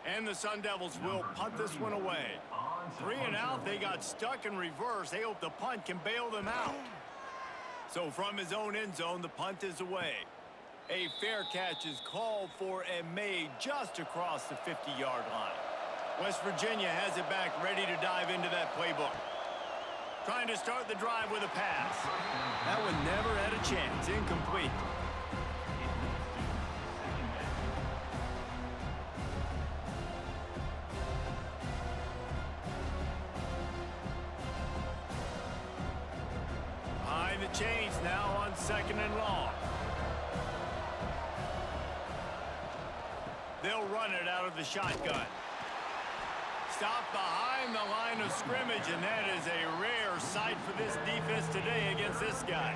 And the Sun Devils will punt this one away. 3 and out, they got stuck in reverse. They hope the punt can bail them out. So from his own end zone, the punt is away. A fair catch is called for and made just across the 50-yard line. West Virginia has it back, ready to dive into that playbook. Trying to start the drive with a pass. That one never had a chance. Incomplete. Behind the chains now on second and long. They'll run it out of the shotgun. Stop behind the line of scrimmage, and that is a rare sight for this defense today against this guy.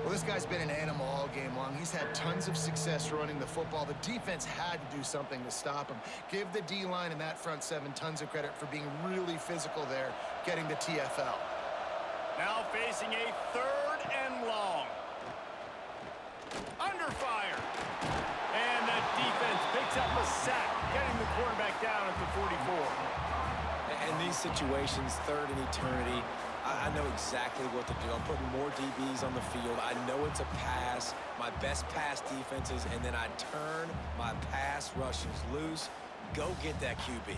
Well, this guy's been an animal all game long. He's had tons of success running the football. The defense had to do something to stop him. Give the D-line and that front 7 tons of credit for being really physical there, getting the TFL. Now facing a third and long. Under fire. And the defense picks up a sack, getting the quarterback down at the 44. And these situations, third and eternity, I know exactly what to do. I'm putting more DBs on the field. I know it's a pass, my best pass defenses, and then I turn my pass rushers loose. Go get that QB.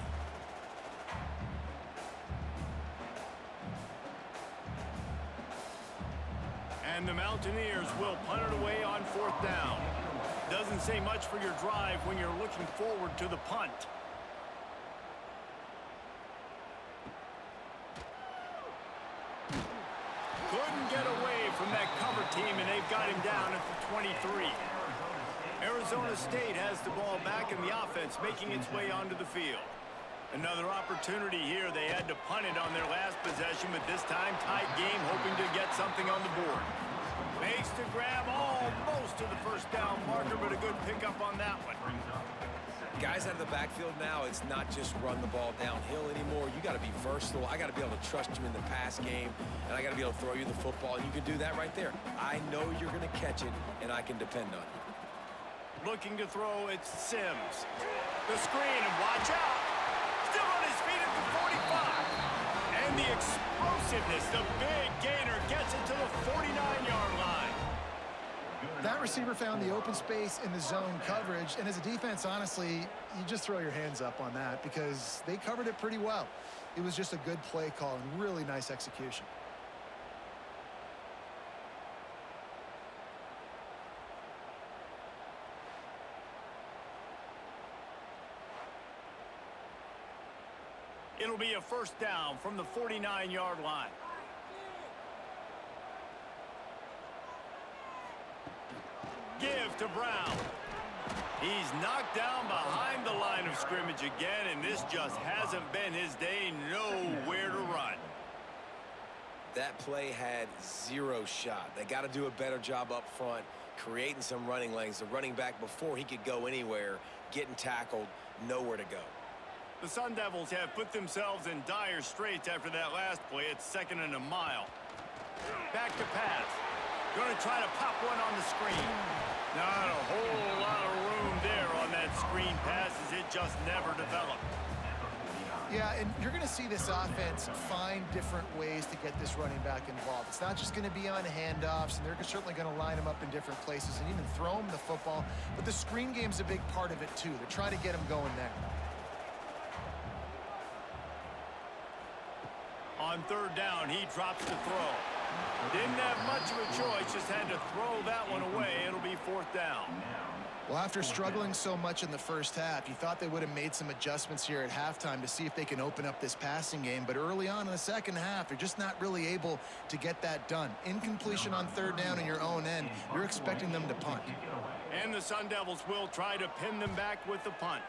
And the Mountaineers will punt it away on 4th down. Doesn't say much for your drive when you're looking forward to the punt. Couldn't get away from that cover team, and they've got him down at the 23. Arizona State has the ball back, and the offense making its way onto the field. Another opportunity here. They had to punt it on their last possession, but this time tight game, hoping to get something on the board. Makes the grab almost to the first down marker, but a good pickup on that one. Guys out of the backfield now, it's not just run the ball downhill anymore. You got to be versatile. I got to be able to trust you in the pass game, and I got to be able to throw you the football, and you can do that right there. I know you're going to catch it, and I can depend on you. Looking to throw, it's Sims. The screen, and watch out. Still on his feet at the 45. And the explosiveness, the big gainer gets it to the 49-yard line. That receiver found the open space in the zone coverage, and as a defense, honestly, you just throw your hands up on that because they covered it pretty well. It was just a good play call and really nice execution. It'll be a first down from the 49-yard line. Give to Brown. He's knocked down behind the line of scrimmage again, and this just hasn't been his day. Nowhere to run. That play had zero shot. They got to do a better job up front, creating some running lanes. The running back, before he could go anywhere, getting tackled, nowhere to go. The Sun Devils have put themselves in dire straits after that last play. It's 2nd and a mile. Back to pass. Going to try to pop one on the screen. Not a whole lot of room there on that screen pass, as it just never developed. Yeah, and you're going to see this offense find different ways to get this running back involved. It's not just going to be on handoffs, and they're certainly going to line him up in different places and even throw him the football. But the screen game's a big part of it, too. They're trying to get him going there. On 3rd down, he drops the throw. Didn't have much of a choice, just had to throw that one away. It'll be 4th down. Well, after struggling so much in the first half, you thought they would have made some adjustments here at halftime to see if they can open up this passing game. But early on in the second half, they're just not really able to get that done. Incompletion on 3rd down in your own end, you're expecting them to punt. And the Sun Devils will try to pin them back with the punt.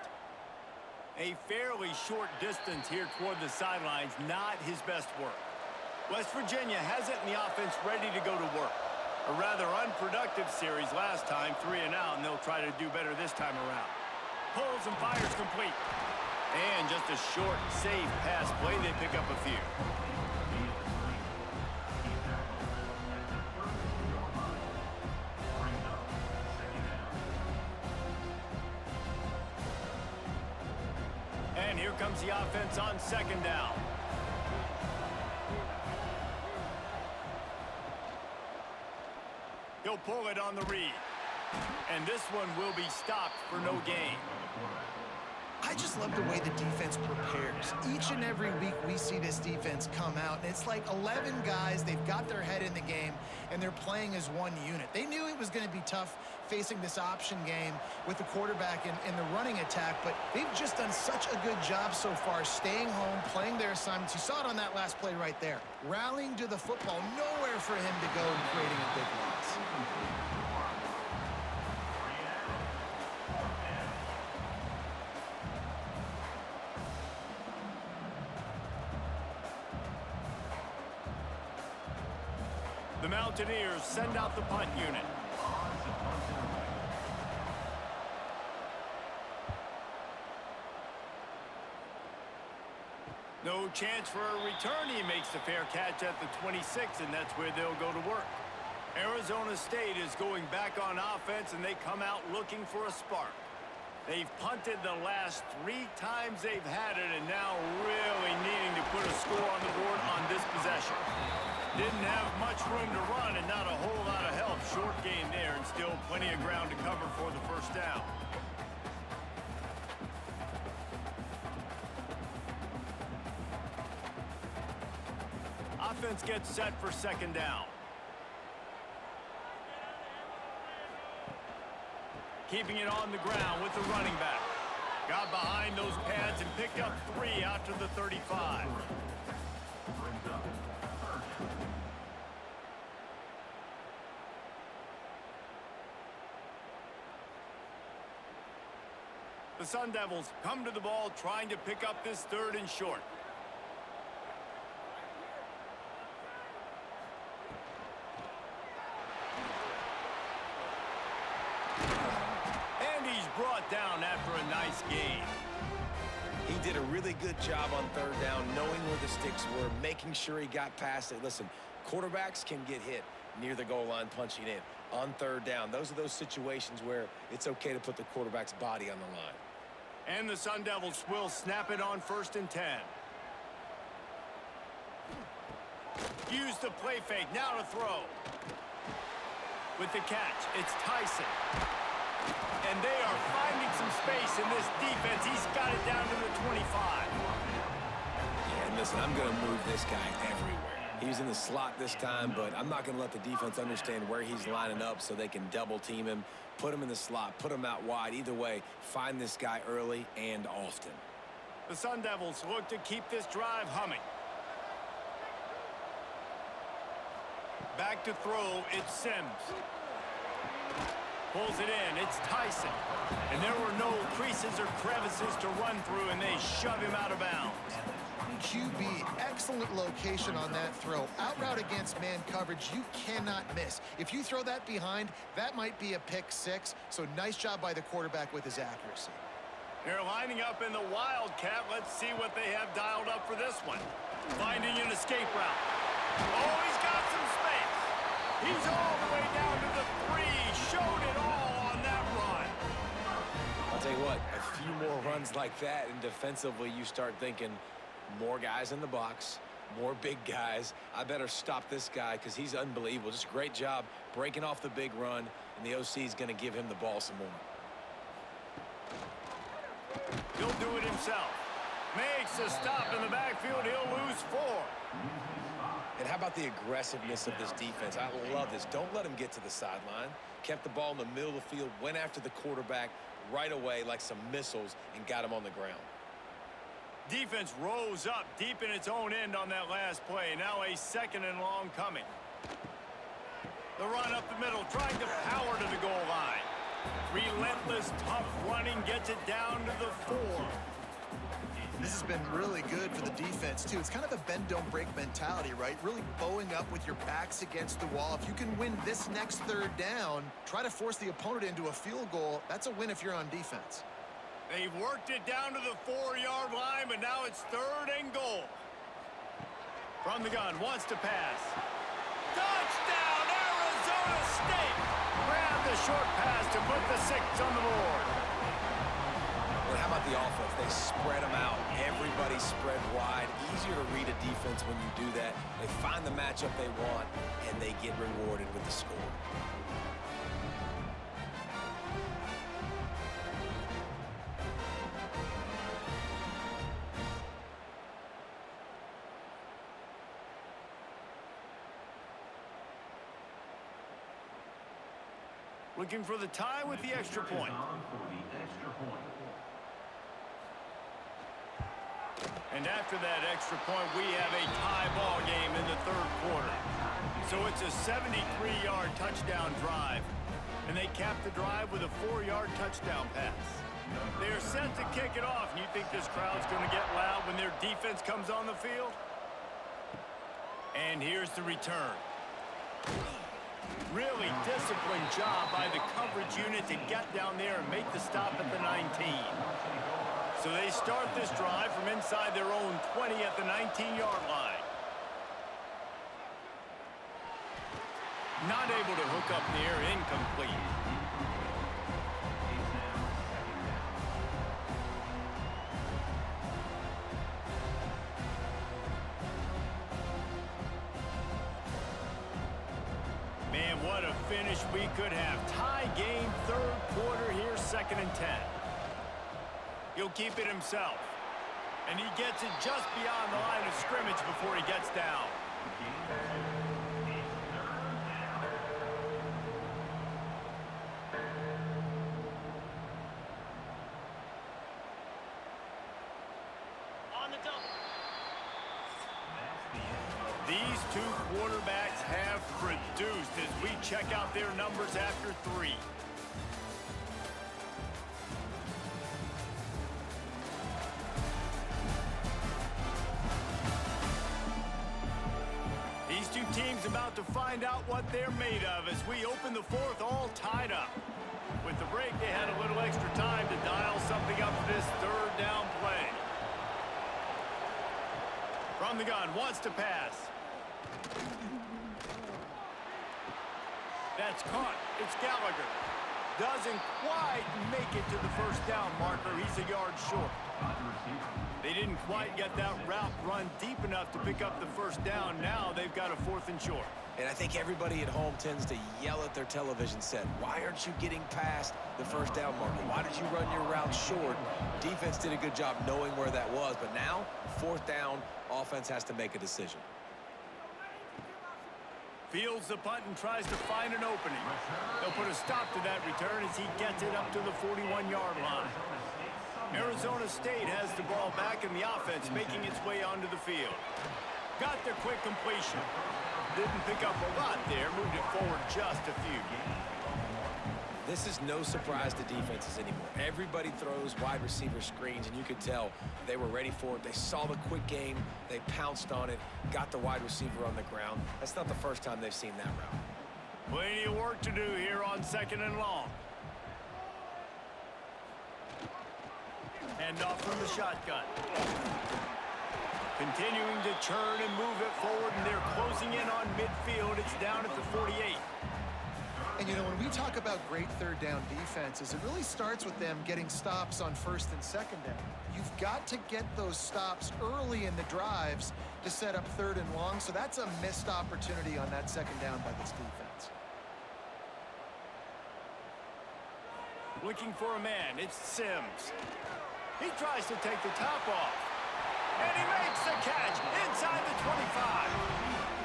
A fairly short distance here toward the sidelines, not his best work. West Virginia has it in the offense ready to go to work. A rather unproductive series last time, 3 and out, and they'll try to do better this time around. Pulls and fires complete. And just a short, safe pass play, they pick up a few. And here comes the offense on 2nd down. He'll pull it on the read. And this one will be stopped for no gain. I just love the way the defense prepares. Each and every week we see this defense come out, and it's like 11 guys, they've got their head in the game, and they're playing as one unit. They knew it was going to be tough facing this option game with the quarterback in the running attack, but they've just done such a good job so far staying home, playing their assignments. You saw it on that last play right there. Rallying to the football, nowhere for him to go and creating a big loss. The Mountaineers send out the punt unit. No chance for a return. He makes the fair catch at the 26, and that's where they'll go to work. Arizona State is going back on offense, and they come out looking for a spark. They've punted the last 3 times they've had it, and now really needing to put a score on the board on this possession. Didn't have much room to run and not a whole lot of help. Short gain there and still plenty of ground to cover for the first down. Offense gets set for second down. Keeping it on the ground with the running back. Got behind those pads and picked up 3 out to the 35. The Sun Devils come to the ball trying to pick up this 3rd and short. And he's brought down after a nice gain. He did a really good job on 3rd down, knowing where the sticks were, making sure he got past it. Listen, quarterbacks can get hit near the goal line punching in. On 3rd down, those are those situations where it's okay to put the quarterback's body on the line. And the Sun Devils will snap it on 1st and 10. Use the play fake, now to throw. With the catch, it's Tyson. And they are finding some space in this defense. He's got it down to the 25. Yeah, and listen, I'm going to move this guy everywhere. He's in the slot this time, but I'm not going to let the defense understand where he's lining up so they can double team him, put him in the slot, put him out wide. Either way, find this guy early and often. The Sun Devils look to keep this drive humming. Back to throw, it's Sims. Pulls it in, it's Tyson. And there were no creases or crevices to run through, and they shove him out of bounds. QB, excellent location on that throw. Out route against man coverage, you cannot miss. If you throw that behind, that might be a pick 6. So nice job by the quarterback with his accuracy. They're lining up in the Wildcat. Let's see what they have dialed up for this one. Finding an escape route. Oh, he's got some space. He's all the way down to the 3. Showed it all on that run. I'll tell you what, a few more runs like that, and defensively you start thinking, more guys in the box, more big guys. I better stop this guy because he's unbelievable. Just a great job breaking off the big run, and the OC is going to give him the ball some more. He'll do it himself. Makes a stop in the backfield. He'll lose 4. And how about the aggressiveness of this defense? I love this. Don't let him get to the sideline. Kept the ball in the middle of the field, went after the quarterback right away like some missiles and got him on the ground. Defense rose up deep in its own end on that last play. Now a 2nd and long coming. The run up the middle, trying to power to the goal line. Relentless, tough running gets it down to the 4. This has been really good for the defense, too. It's kind of a bend-don't-break mentality, right? Really bowing up with your backs against the wall. If you can win this next 3rd down, try to force the opponent into a field goal. That's a win if you're on defense. They've worked it down to the 4-yard line, but now it's 3rd and goal. From the gun, wants to pass. Touchdown, Arizona State! Grab the short pass to put the 6 on the board. Well, how about the offense? They spread them out. Everybody spread wide. Easier to read a defense when you do that. They find the matchup they want, and they get rewarded with the score. Looking for the tie with the extra point. And after that extra point, we have a tie ball game in the 3rd quarter. So it's a 73-yard touchdown drive. And they cap the drive with a 4-yard touchdown pass. They're set to kick it off. And you think this crowd's going to get loud when their defense comes on the field? And here's the return. Really disciplined job by the coverage unit to get down there and make the stop at the 19. So they start this drive from inside their own 20 at the 19-yard line. Not able to hook up there, incomplete. finish we could have. Tie game, third quarter here, 2nd and 10. He'll keep it himself. And he gets it just beyond the line of scrimmage before he gets down. On the double. These two quarterbacks have produced as we check out their numbers after 3. These two teams about to find out what they're made of as we open the 4th all tied up. With the break, they had a little extra time to dial something up for this 3rd down play. From the gun, wants to pass. That's caught. It's Gallagher. Doesn't quite make it to the 1st down marker. He's a yard short. They didn't quite get that route run deep enough to pick up the 1st down. Now they've got a 4th and short. And I think everybody at home tends to yell at their television set, why aren't you getting past the 1st down marker? Why did you run your route short? Defense did a good job knowing where that was, but now, 4th down, offense has to make a decision. Fields the punt and tries to find an opening. They'll put a stop to that return as he gets it up to the 41-yard line. Arizona State has the ball back in the offense, making its way onto the field. Got the quick completion. Didn't pick up a lot there, moved it forward just a few. This is no surprise to defenses anymore. Everybody throws wide receiver screens, and you could tell they were ready for it. They saw the quick game. They pounced on it, got the wide receiver on the ground. That's not the first time they've seen that route. Plenty of work to do here on 2nd and long. Hand off from the shotgun. Continuing to churn and move it forward, and they're closing in on midfield. It's down at the 48. And, you know, when we talk about great 3rd down defenses, it really starts with them getting stops on 1st and 2nd down. You've got to get those stops early in the drives to set up 3rd and long, so that's a missed opportunity on that 2nd down by this defense. Looking for a man. It's Sims. He tries to take the top off. And he makes the catch inside the 25.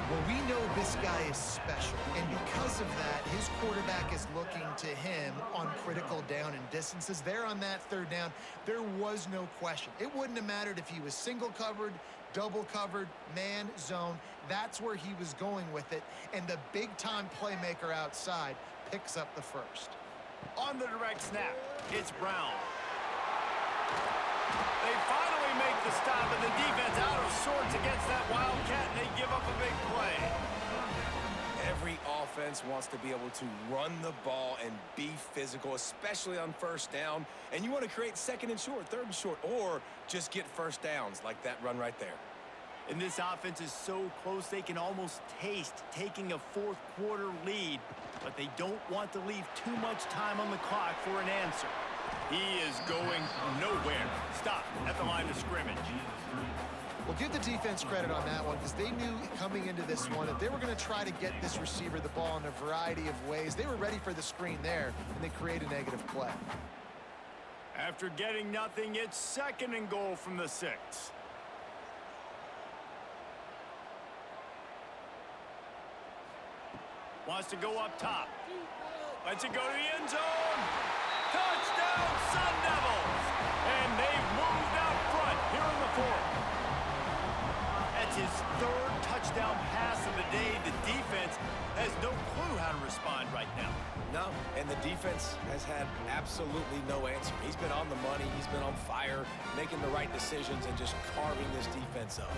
Well, we know this guy is special, and because of that, his quarterback is looking to him on critical down and distances. There on that 3rd down, there was no question. It wouldn't have mattered if he was single covered, double covered, man, zone. That's where he was going with it, and the big-time playmaker outside picks up the 1st. On the direct snap, it's Brown. They finally make the stop, and the defense out of sorts against that Wildcat, and they give up a big play. Every offense wants to be able to run the ball and be physical, especially on 1st down. And you want to create 2nd and short, 3rd and short, or just get 1st downs like that run right there. And this offense is so close they can almost taste taking a 4th quarter lead, but they don't want to leave too much time on the clock for an answer. He is going nowhere. Stop at the line of scrimmage. Well, give the defense credit on that one because they knew coming into this one that they were going to try to get this receiver the ball in a variety of ways. They were ready for the screen there, and they create a negative play. After getting nothing, it's 2nd and goal from the 6. Wants to go up top. Lets it go to the end zone. Touchdown, Sun Devils! And they've moved out front here in the 4th. That's his 3rd touchdown pass of the day. The defense has no clue how to respond right now. No, and the defense has had absolutely no answer. He's been on the money. He's been on fire, making the right decisions and just carving this defense up.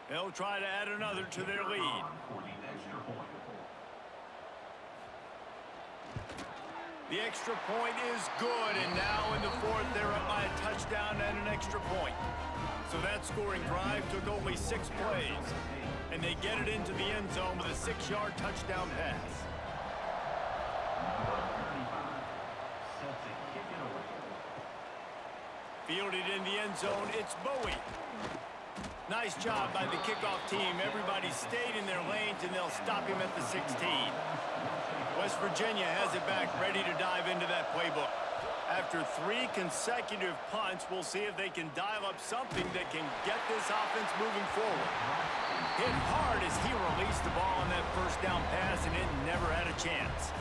They'll try to add another to their lead. The extra point is good, and now in the 4th, they're up by a touchdown and an extra point. So that scoring drive took only 6 plays, and they get it into the end zone with a 6-yard touchdown pass. Fielded in the end zone, it's Bowie. Nice job by the kickoff team. Everybody stayed in their lanes, and they'll stop him at the 16. West Virginia has it back, ready to dive into that playbook. After 3 consecutive punts, we'll see if they can dial up something that can get this offense moving forward. Hit hard as he released the ball on that first down pass, and it never had a chance.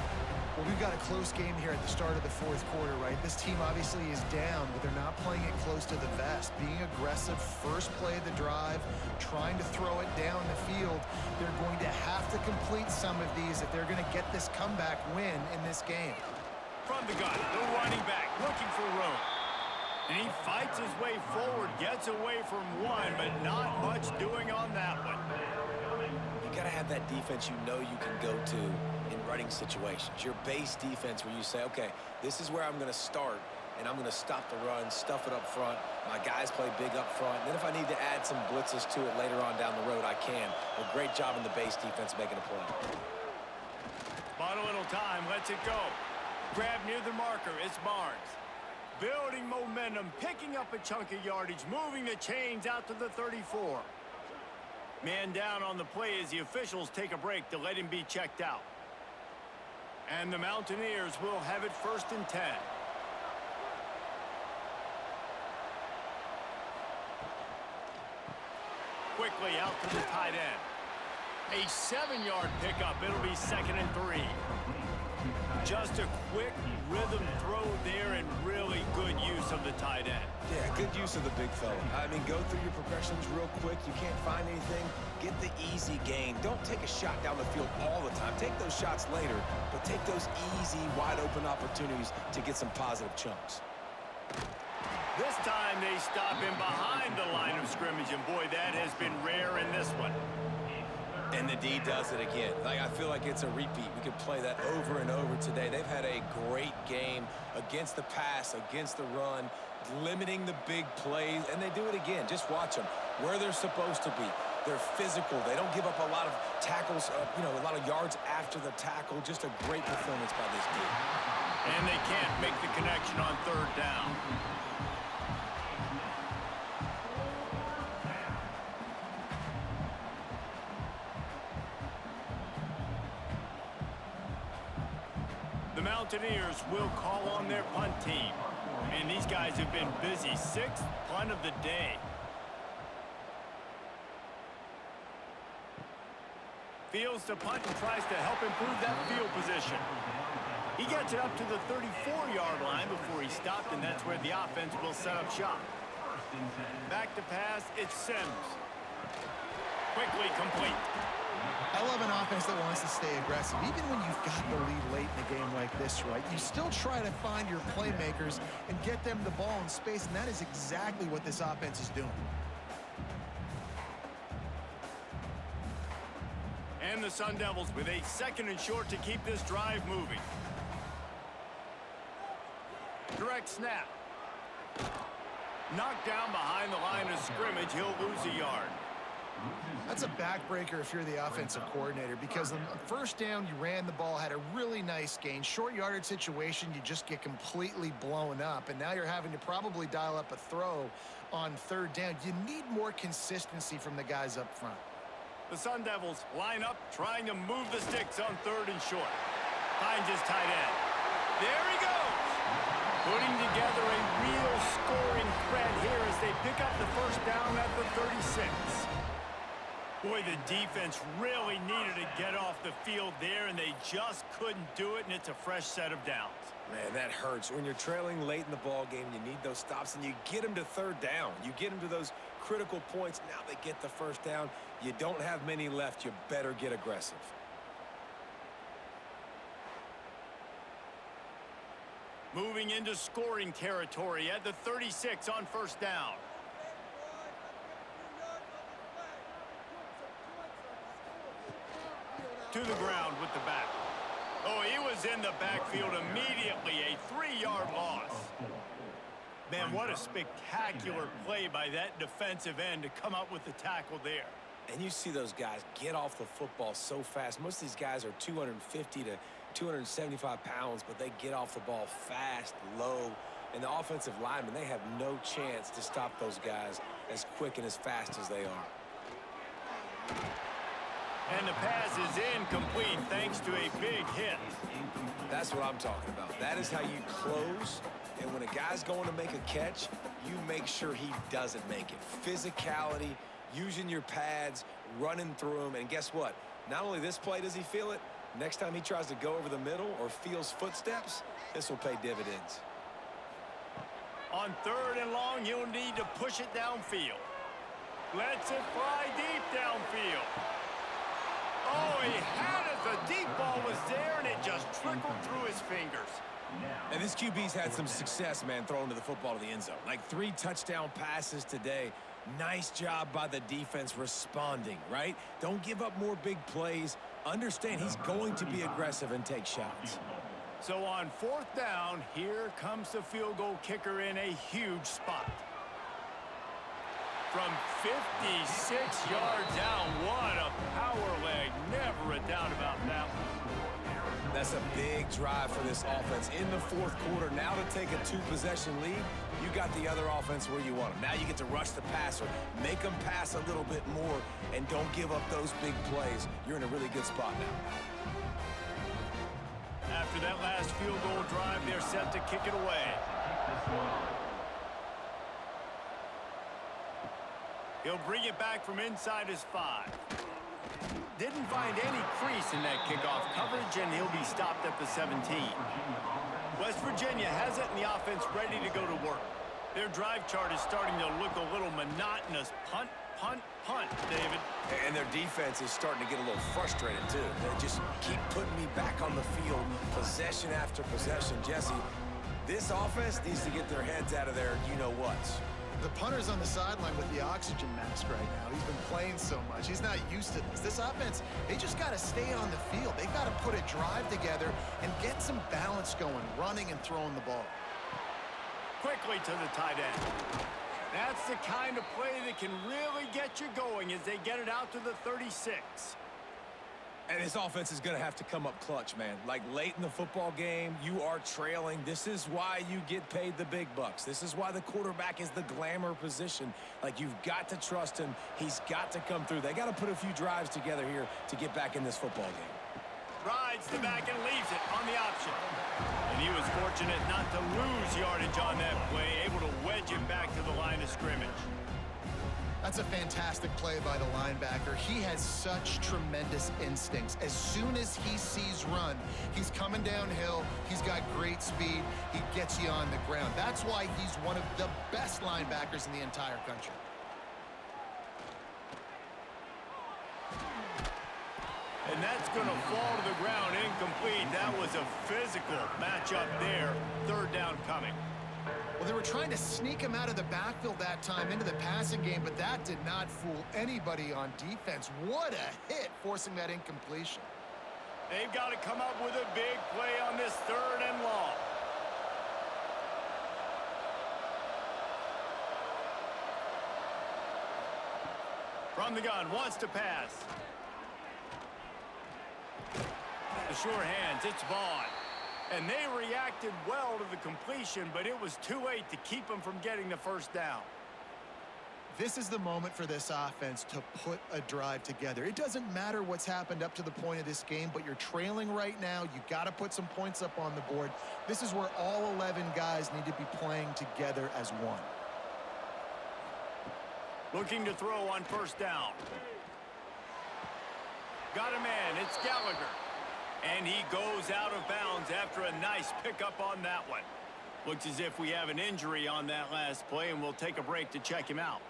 Well, we've got a close game here at the start of the fourth quarter, right? This team obviously is down, but they're not playing it close to the vest. Being aggressive, first play of the drive, trying to throw it down the field. They're going to have to complete some of these if they're going to get this comeback win in this game. From the gun, the running back looking for room. And he fights his way forward, gets away from one, but not much doing on that one. You got to have that defense you know you can go to in running situations. Your base defense where you say, okay, this is where I'm going to start, and I'm going to stop the run, stuff it up front. My guys play big up front. And then if I need to add some blitzes to it later on down the road, I can. A great job in the base defense making a play. Bought a little time, lets it go. Grab near the marker, it's Barnes. Building momentum, picking up a chunk of yardage, moving the chains out to the 34. Man down on the play as the officials take a break to let him be checked out. And the Mountaineers will have it 1st and 10. Quickly out to the tight end. A 7-yard pickup. It'll be 2nd and 3. Just a quick rhythm throw there and really good use of the tight end. Yeah, good use of the big fella. I mean, go through your progressions real quick. You can't find anything. Get the easy gain. Don't take a shot down the field all the time. Take those shots later, but take those easy, wide-open opportunities to get some positive chunks. This time they stop him behind the line of scrimmage, and boy, that has been rare in this one. And the D does it again. I feel like it's a repeat. We could play that over and over today. They've had a great game against the pass, against the run, limiting the big plays, and they do it again. Just watch them where they're supposed to be. They're physical. They don't give up a lot of tackles, a lot of yards after the tackle. Just a great performance by this team. And they can't make the connection on 3rd down. The Mountaineers will call on their punt team. And these guys have been busy. 6th punt of the day. Fields the punt and tries to help improve that field position. He gets it up to the 34-yard line before he stopped, and that's where the offense will set up shop. Back to pass, it's Sims. Quickly complete. I love an offense that wants to stay aggressive. Even when you've got the lead late in a game like this, right, you still try to find your playmakers and get them the ball in space, and that is exactly what this offense is doing. And the Sun Devils with a 2nd and short to keep this drive moving. Direct snap. Knocked down behind the line of scrimmage. He'll lose a yard. That's a backbreaker if you're the offensive coordinator, because on 1st down, you ran the ball, had a really nice gain. Short yardage situation, you just get completely blown up, and now you're having to probably dial up a throw on 3rd down. You need more consistency from the guys up front. The Sun Devils line up, trying to move the sticks on 3rd and short. Finds his tight end. There he goes! Putting together a real scoring threat here as they pick up the 1st down at the 36. Boy, the defense really needed to get off the field there, and they just couldn't do it, and it's a fresh set of downs. Man, that hurts. When you're trailing late in the ball game, you need those stops, and you get them to 3rd down. You get them to those critical points. Now they get the 1st down. You don't have many left. You better get aggressive. Moving into scoring territory at the 36 on 1st down. To the ground with the back. Oh, he was in the backfield immediately. A 3-yard loss. Man, what a spectacular play by that defensive end to come up with the tackle there. And you see those guys get off the football so fast. Most of these guys are 250 to 275 pounds, but they get off the ball fast, low, And the offensive linemen, they have no chance to stop those guys as quick and as fast as they are. And the pass is incomplete thanks to a big hit. That's what I'm talking about. That is how you close. And when a guy's going to make a catch, you make sure he doesn't make it. Physicality, using your pads, running through them. And guess what? Not only this play does he feel it, next time he tries to go over the middle or feels footsteps, this will pay dividends. On 3rd and long, he'll need to push it downfield. Lets it fly deep downfield. Oh, he had it. The deep ball was there, and it just trickled through his fingers. And this QB's had some success, man, throwing to the football to the end zone. Like 3 touchdown passes today. Nice job by the defense responding, right? Don't give up more big plays. Understand he's going to be aggressive and take shots. So on 4th down, here comes the field goal kicker in a huge spot. From 56 yards out, what a power leg. Never a doubt about that one. That's a big drive for this offense in the 4th quarter. Now to take a 2-possession lead, you got the other offense where you want them. Now you get to rush the passer, make them pass a little bit more, and don't give up those big plays. You're in a really good spot now. After that last field goal drive, they're set to kick it away. He'll bring it back from inside his 5. Didn't find any crease in that kickoff coverage, and he'll be stopped at the 17. West Virginia has it and the offense ready to go to work. Their drive chart is starting to look a little monotonous. Punt, punt, punt, David. And their defense is starting to get a little frustrated, too. They just keep putting me back on the field, possession after possession. Jesse, this offense needs to get their heads out of their you-know-whats. The punter's on the sideline with the oxygen mask right now. He's been playing so much. He's not used to this. This offense, they just got to stay on the field. They've got to put a drive together and get some balance going, running and throwing the ball. Quickly to the tight end. That's the kind of play that can really get you going as they get it out to the 36. And this offense is going to have to come up clutch, man. Like late in the football game, you are trailing. This is why you get paid the big bucks. This is why the quarterback is the glamour position. Like, you've got to trust him. He's got to come through. They got to put a few drives together here to get back in this football game. Rides the back and leaves it on the option. And he was fortunate not to lose yardage on that play, able to wedge it back to the line of scrimmage. That's a fantastic play by the linebacker. He has such tremendous instincts. As soon as he sees run, he's coming downhill. He's got great speed. He gets you on the ground. That's why he's one of the best linebackers in the entire country. And that's going to fall to the ground incomplete. That was a physical matchup there. 3rd down coming. Well, they were trying to sneak him out of the backfield that time into the passing game, but that did not fool anybody on defense. What a hit, forcing that incompletion. They've got to come up with a big play on this 3rd and long. From the gun, wants to pass. The sure hands, it's Vaughn. And they reacted well to the completion, but it was too late to keep them from getting the 1st down. This is the moment for this offense to put a drive together. It doesn't matter what's happened up to the point of this game, but you're trailing right now. You got to put some points up on the board. This is where all 11 guys need to be playing together as one. Looking to throw on 1st down. Got a man, it's Gallagher. And he goes out of bounds after a nice pickup on that one. Looks as if we have an injury on that last play, and we'll take a break to check him out.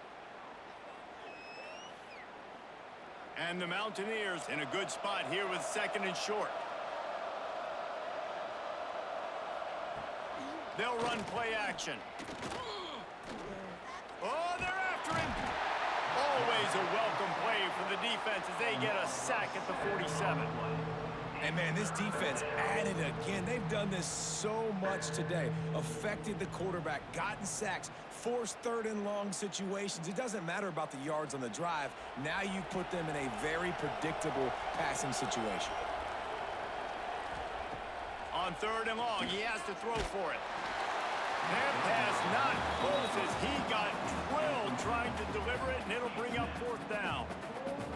And the Mountaineers in a good spot here with 2nd and short. They'll run play action. Oh, they're after him. Always a welcome play for the defense as they get a sack at the 47. And, man, this defense added again. They've done this so much today. Affected the quarterback, gotten sacks, forced 3rd and long situations. It doesn't matter about the yards on the drive. Now you put them in a very predictable passing situation. On 3rd and long, he has to throw for it. That pass not close as he got drilled trying to deliver it, and it'll bring up 4th down.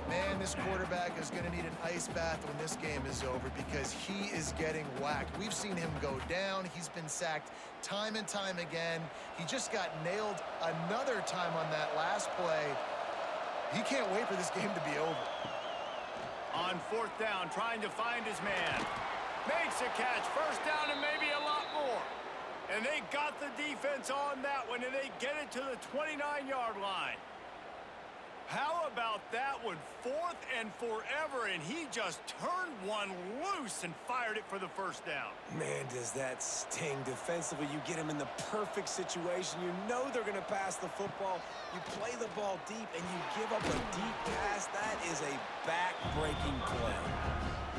Man, this quarterback is going to need an ice bath when this game is over because he is getting whacked. We've seen him go down. He's been sacked time and time again. He just got nailed another time on that last play. He can't wait for this game to be over. On 4th down, trying to find his man. Makes a catch. 1st down and maybe a lot more. And they got the defense on that one, and they get it to the 29-yard line. How about that one? 4th and forever, and he just turned one loose and fired it for the 1st down. Man, does that sting defensively. You get him in the perfect situation. You know they're going to pass the football. You play the ball deep, and you give up a deep pass. That is a back-breaking play.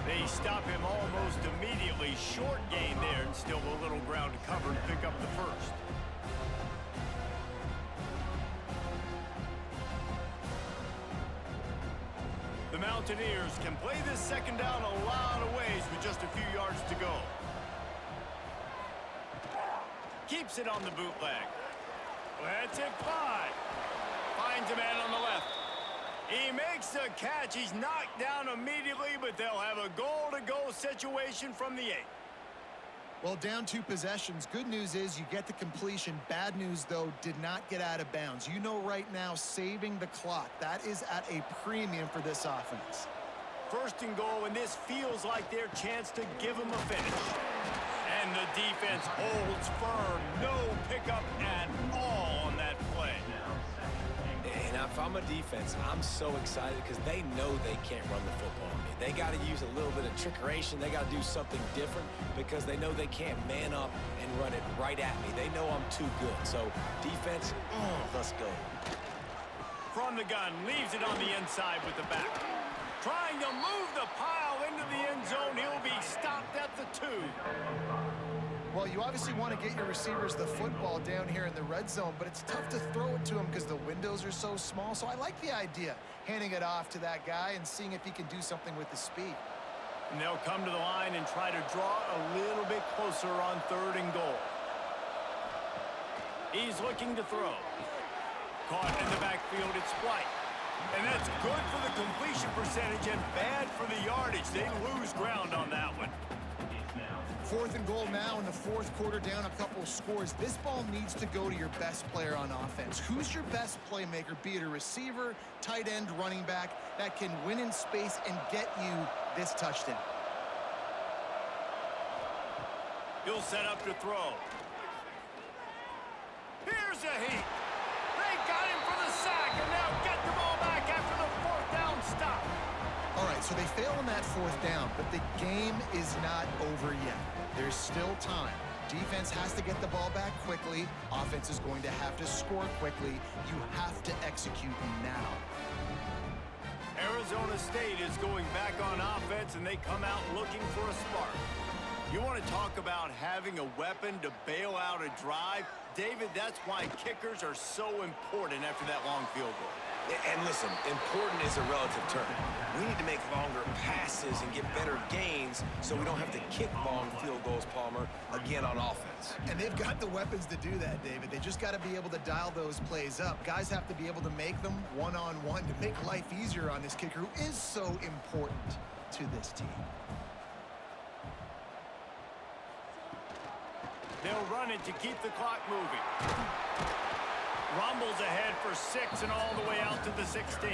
They stop him almost immediately. Short gain there, and still a little ground to cover to pick up the 1st. The Mountaineers can play this 2nd down a lot of ways with just a few yards to go. Keeps it on the bootleg. Lets it fly. Finds a man on the left. He makes the catch. He's knocked down immediately, but they'll have a goal-to-go situation from the 8. Well, down 2 possessions. Good news is you get the completion. Bad news, though, did not get out of bounds. You know right now, saving the clock. That is at a premium for this offense. 1st and goal, and this feels like their chance to give them a finish. And the defense holds firm. No pickup at all on that play. And if I'm a defense, I'm so excited because they know they can't run the football on me. They got to use a little bit of trickeration. They got to do something different because they know they can't man up and run it right at me. They know I'm too good. So, defense, let's go. From the gun, leaves it on the inside with the back. Trying to move the pile into the end zone. He'll be stopped at the 2. Well, you obviously want to get your receivers the football down here in the red zone, but it's tough to throw it to them because the windows are so small. So I like the idea, handing it off to that guy and seeing if he can do something with the speed. And they'll come to the line and try to draw a little bit closer on 3rd and goal. He's looking to throw. Caught in the backfield, it's White. And that's good for the completion percentage and bad for the yardage. They lose ground on that one. 4th and goal now in the 4th quarter, down a couple scores. This ball needs to go to your best player on offense. Who's your best playmaker, be it a receiver, tight end, running back, that can win in space and get you this touchdown? He'll set up to throw. Here's a heat. They got him for the sack, and now get the ball back after the 4th down stop. All right, so they fail on that 4th down, but the game is not over yet. There's still time. Defense has to get the ball back quickly. Offense is going to have to score quickly. You have to execute now. Arizona State is going back on offense, and they come out looking for a spark. You want to talk about having a weapon to bail out a drive? David, that's why kickers are so important after that long field goal. And listen, important is a relative term. We need to make longer passes and get better gains so we don't have to kick long field goals, Palmer, again on offense. And they've got the weapons to do that, David. They just got to be able to dial those plays up. Guys have to be able to make them one-on-one to make life easier on this kicker who is so important to this team. They'll run it to keep the clock moving. Rumbles ahead for 6 and all the way out to the 16.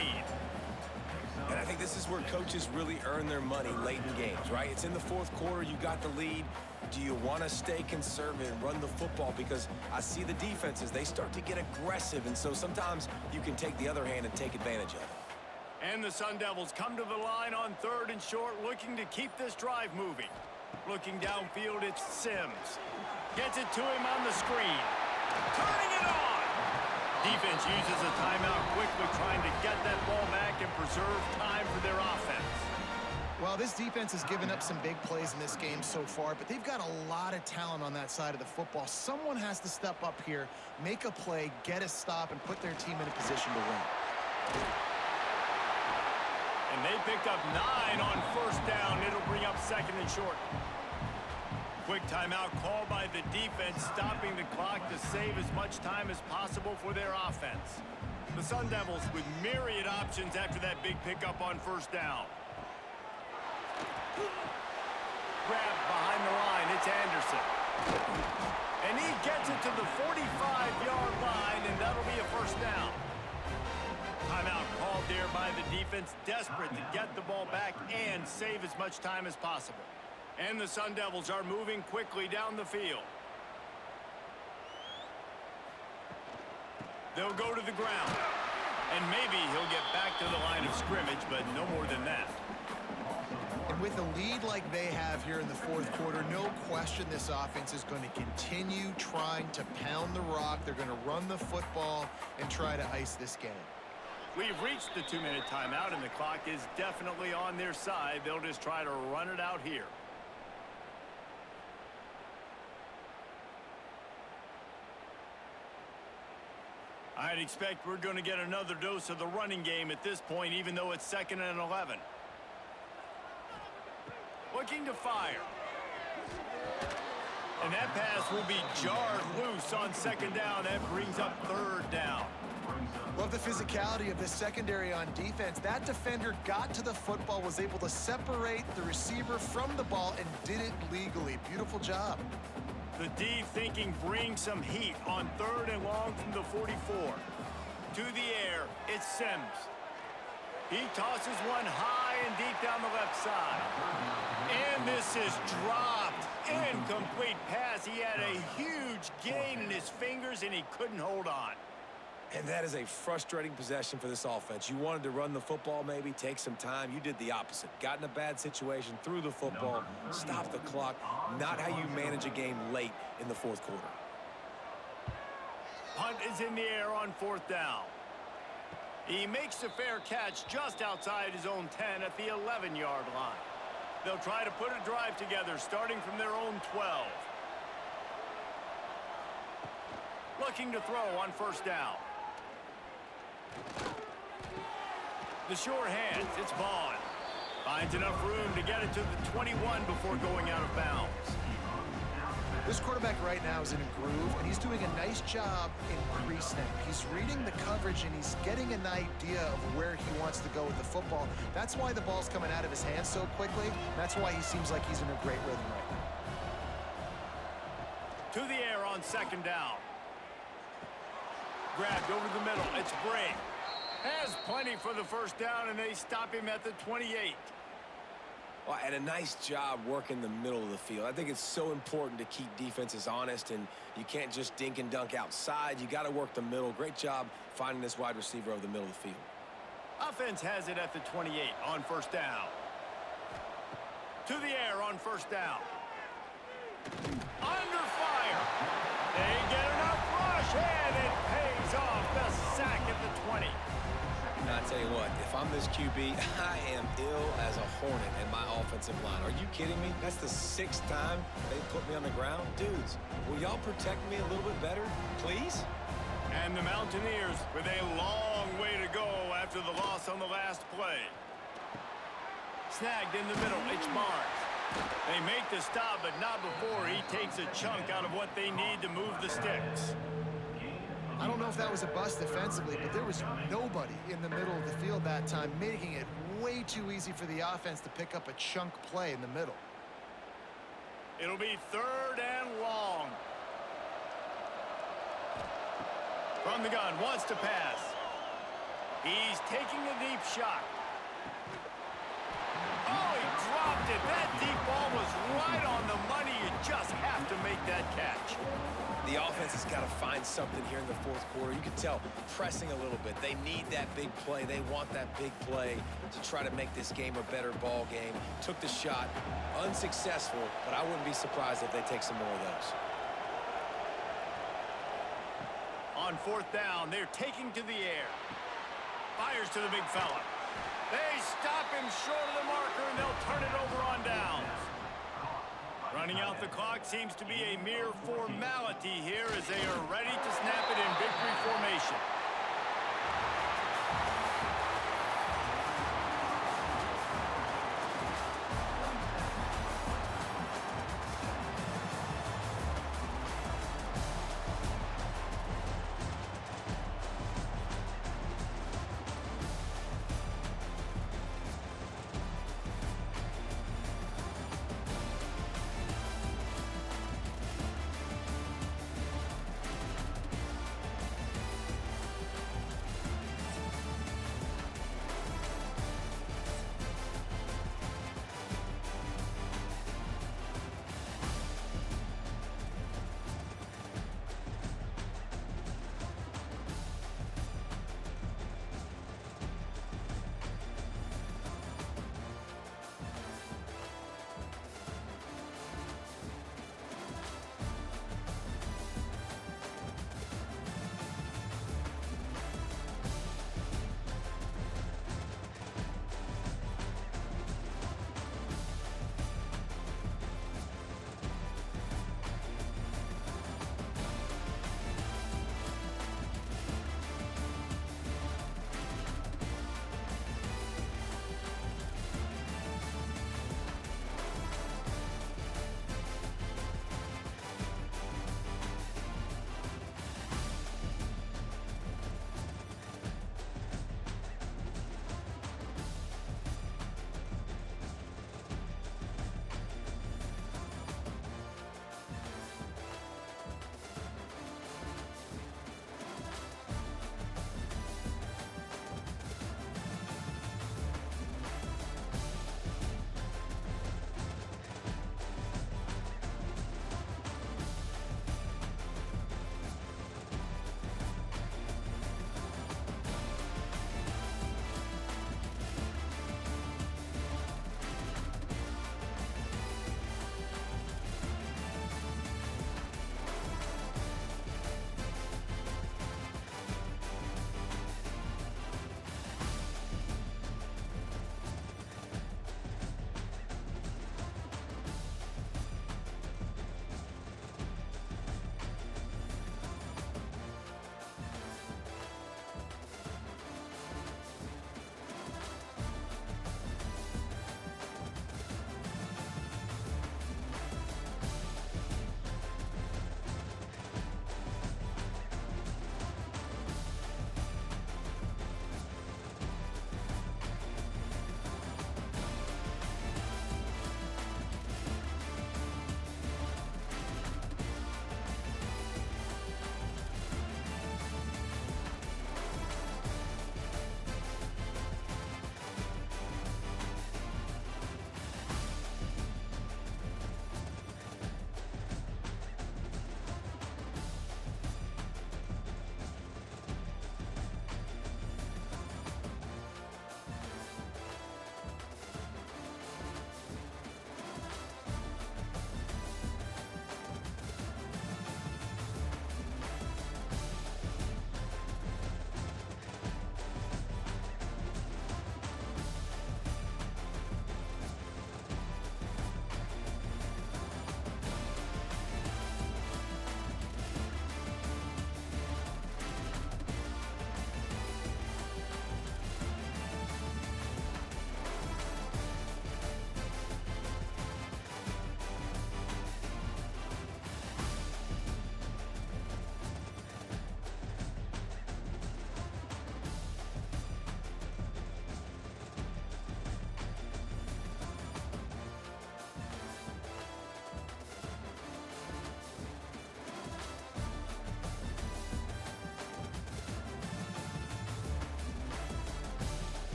And I think this is where coaches really earn their money late in games, right? It's in the 4th quarter. You got the lead. Do you want to stay conservative and run the football? Because I see the defenses, they start to get aggressive, and so sometimes you can take the other hand and take advantage of it. And the Sun Devils come to the line on 3rd and short, looking to keep this drive moving. Looking downfield, it's Sims. Gets it to him on the screen. Turning it on! Defense uses a timeout quickly, trying to get that ball back and preserve time for their offense. Well, this defense has given up some big plays in this game so far, but they've got a lot of talent on that side of the football. Someone has to step up here, make a play, get a stop, and put their team in a position to win. And they picked up 9 on 1st down. It'll bring up 2nd and short. Quick timeout called by the defense, stopping the clock to save as much time as possible for their offense. The Sun Devils with myriad options after that big pickup on first down. Grab behind the line, it's Anderson. And he gets it to the 45-yard line, and that'll be a first down. Timeout called there by the defense, desperate to get the ball back and save as much time as possible. And the Sun Devils are moving quickly down the field. They'll go to the ground. And maybe he'll get back to the line of scrimmage, but no more than that. And with a lead like they have here in the fourth quarter, no question this offense is going to continue trying to pound the rock. They're going to run the football and try to ice this game. We've reached the 2-minute timeout, and the clock is definitely on their side. They'll just try to run it out here. I'd expect we're going to get another dose of the running game at this point, even though it's 2nd and 11. Looking to fire. And that pass will be jarred loose on 2nd down. That brings up 3rd down. Love the physicality of this secondary on defense. That defender got to the football, was able to separate the receiver from the ball, and did it legally. Beautiful job. The D thinking bring some heat on 3rd and long from the 44. To the air, it's Sims. He tosses one high and deep down the left side. And this is dropped. Incomplete pass. He had a huge gain in his fingers, and he couldn't hold on. And that is a frustrating possession for this offense. You wanted to run the football, maybe take some time. You did the opposite. Got in a bad situation, threw the football, stopped the clock. Not how you manage a game late in the fourth quarter. Punt is in the air on 4th down. He makes a fair catch just outside his own 10 at the 11-yard line. They'll try to put a drive together starting from their own 12. Looking to throw on 1st down. The short hands, it's Vaughn. Finds enough room to get it to the 21 before going out of bounds. This quarterback right now is in a groove, and he's doing a nice job in pre-snap. He's reading the coverage, and he's getting an idea of where he wants to go with the football. That's why the ball's coming out of his hands so quickly. That's why he seems like he's in a great rhythm right now. To the air on 2nd down. Grabbed over the middle. It's Bray. Has plenty for the 1st down, and they stop him at the 28. Well, and a nice job working the middle of the field. I think it's so important to keep defenses honest, and you can't just dink and dunk outside. You got to work the middle. Great job finding this wide receiver over the middle of the field. Offense has it at the 28 on 1st down. To the air on 1st down. Under fire. They get enough rush, and it pays off. The sack at the 20. Now, I tell you what, if I'm this QB, I am ill as a hornet in my offensive line. Are you kidding me? That's the 6th time they put me on the ground. Dudes, will y'all protect me a little bit better, please? And the Mountaineers with a long way to go after the loss on the last play. Snagged in the middle, it's Barnes. They make the stop, but not before he takes a chunk out of what they need to move the sticks. I don't know if that was a bust defensively, but there was nobody in the middle of the field that time, making it way too easy for the offense to pick up a chunk play in the middle. It'll be 3rd and long. From the gun, wants to pass. He's taking a deep shot. Oh, he dropped it. That deep ball was right on the money. You just have to make that catch. The offense has got to find something here in the fourth quarter. You can tell pressing a little bit. They need that big play. They want that big play to try to make this game a better ball game. Took the shot, unsuccessful, but I wouldn't be surprised if they take some more of those. On 4th down, they're taking to the air. Fires to the big fella. They stop him short of the marker, and they'll turn it over on downs. Running out the clock seems to be a mere formality here as they are ready to snap it in victory formation.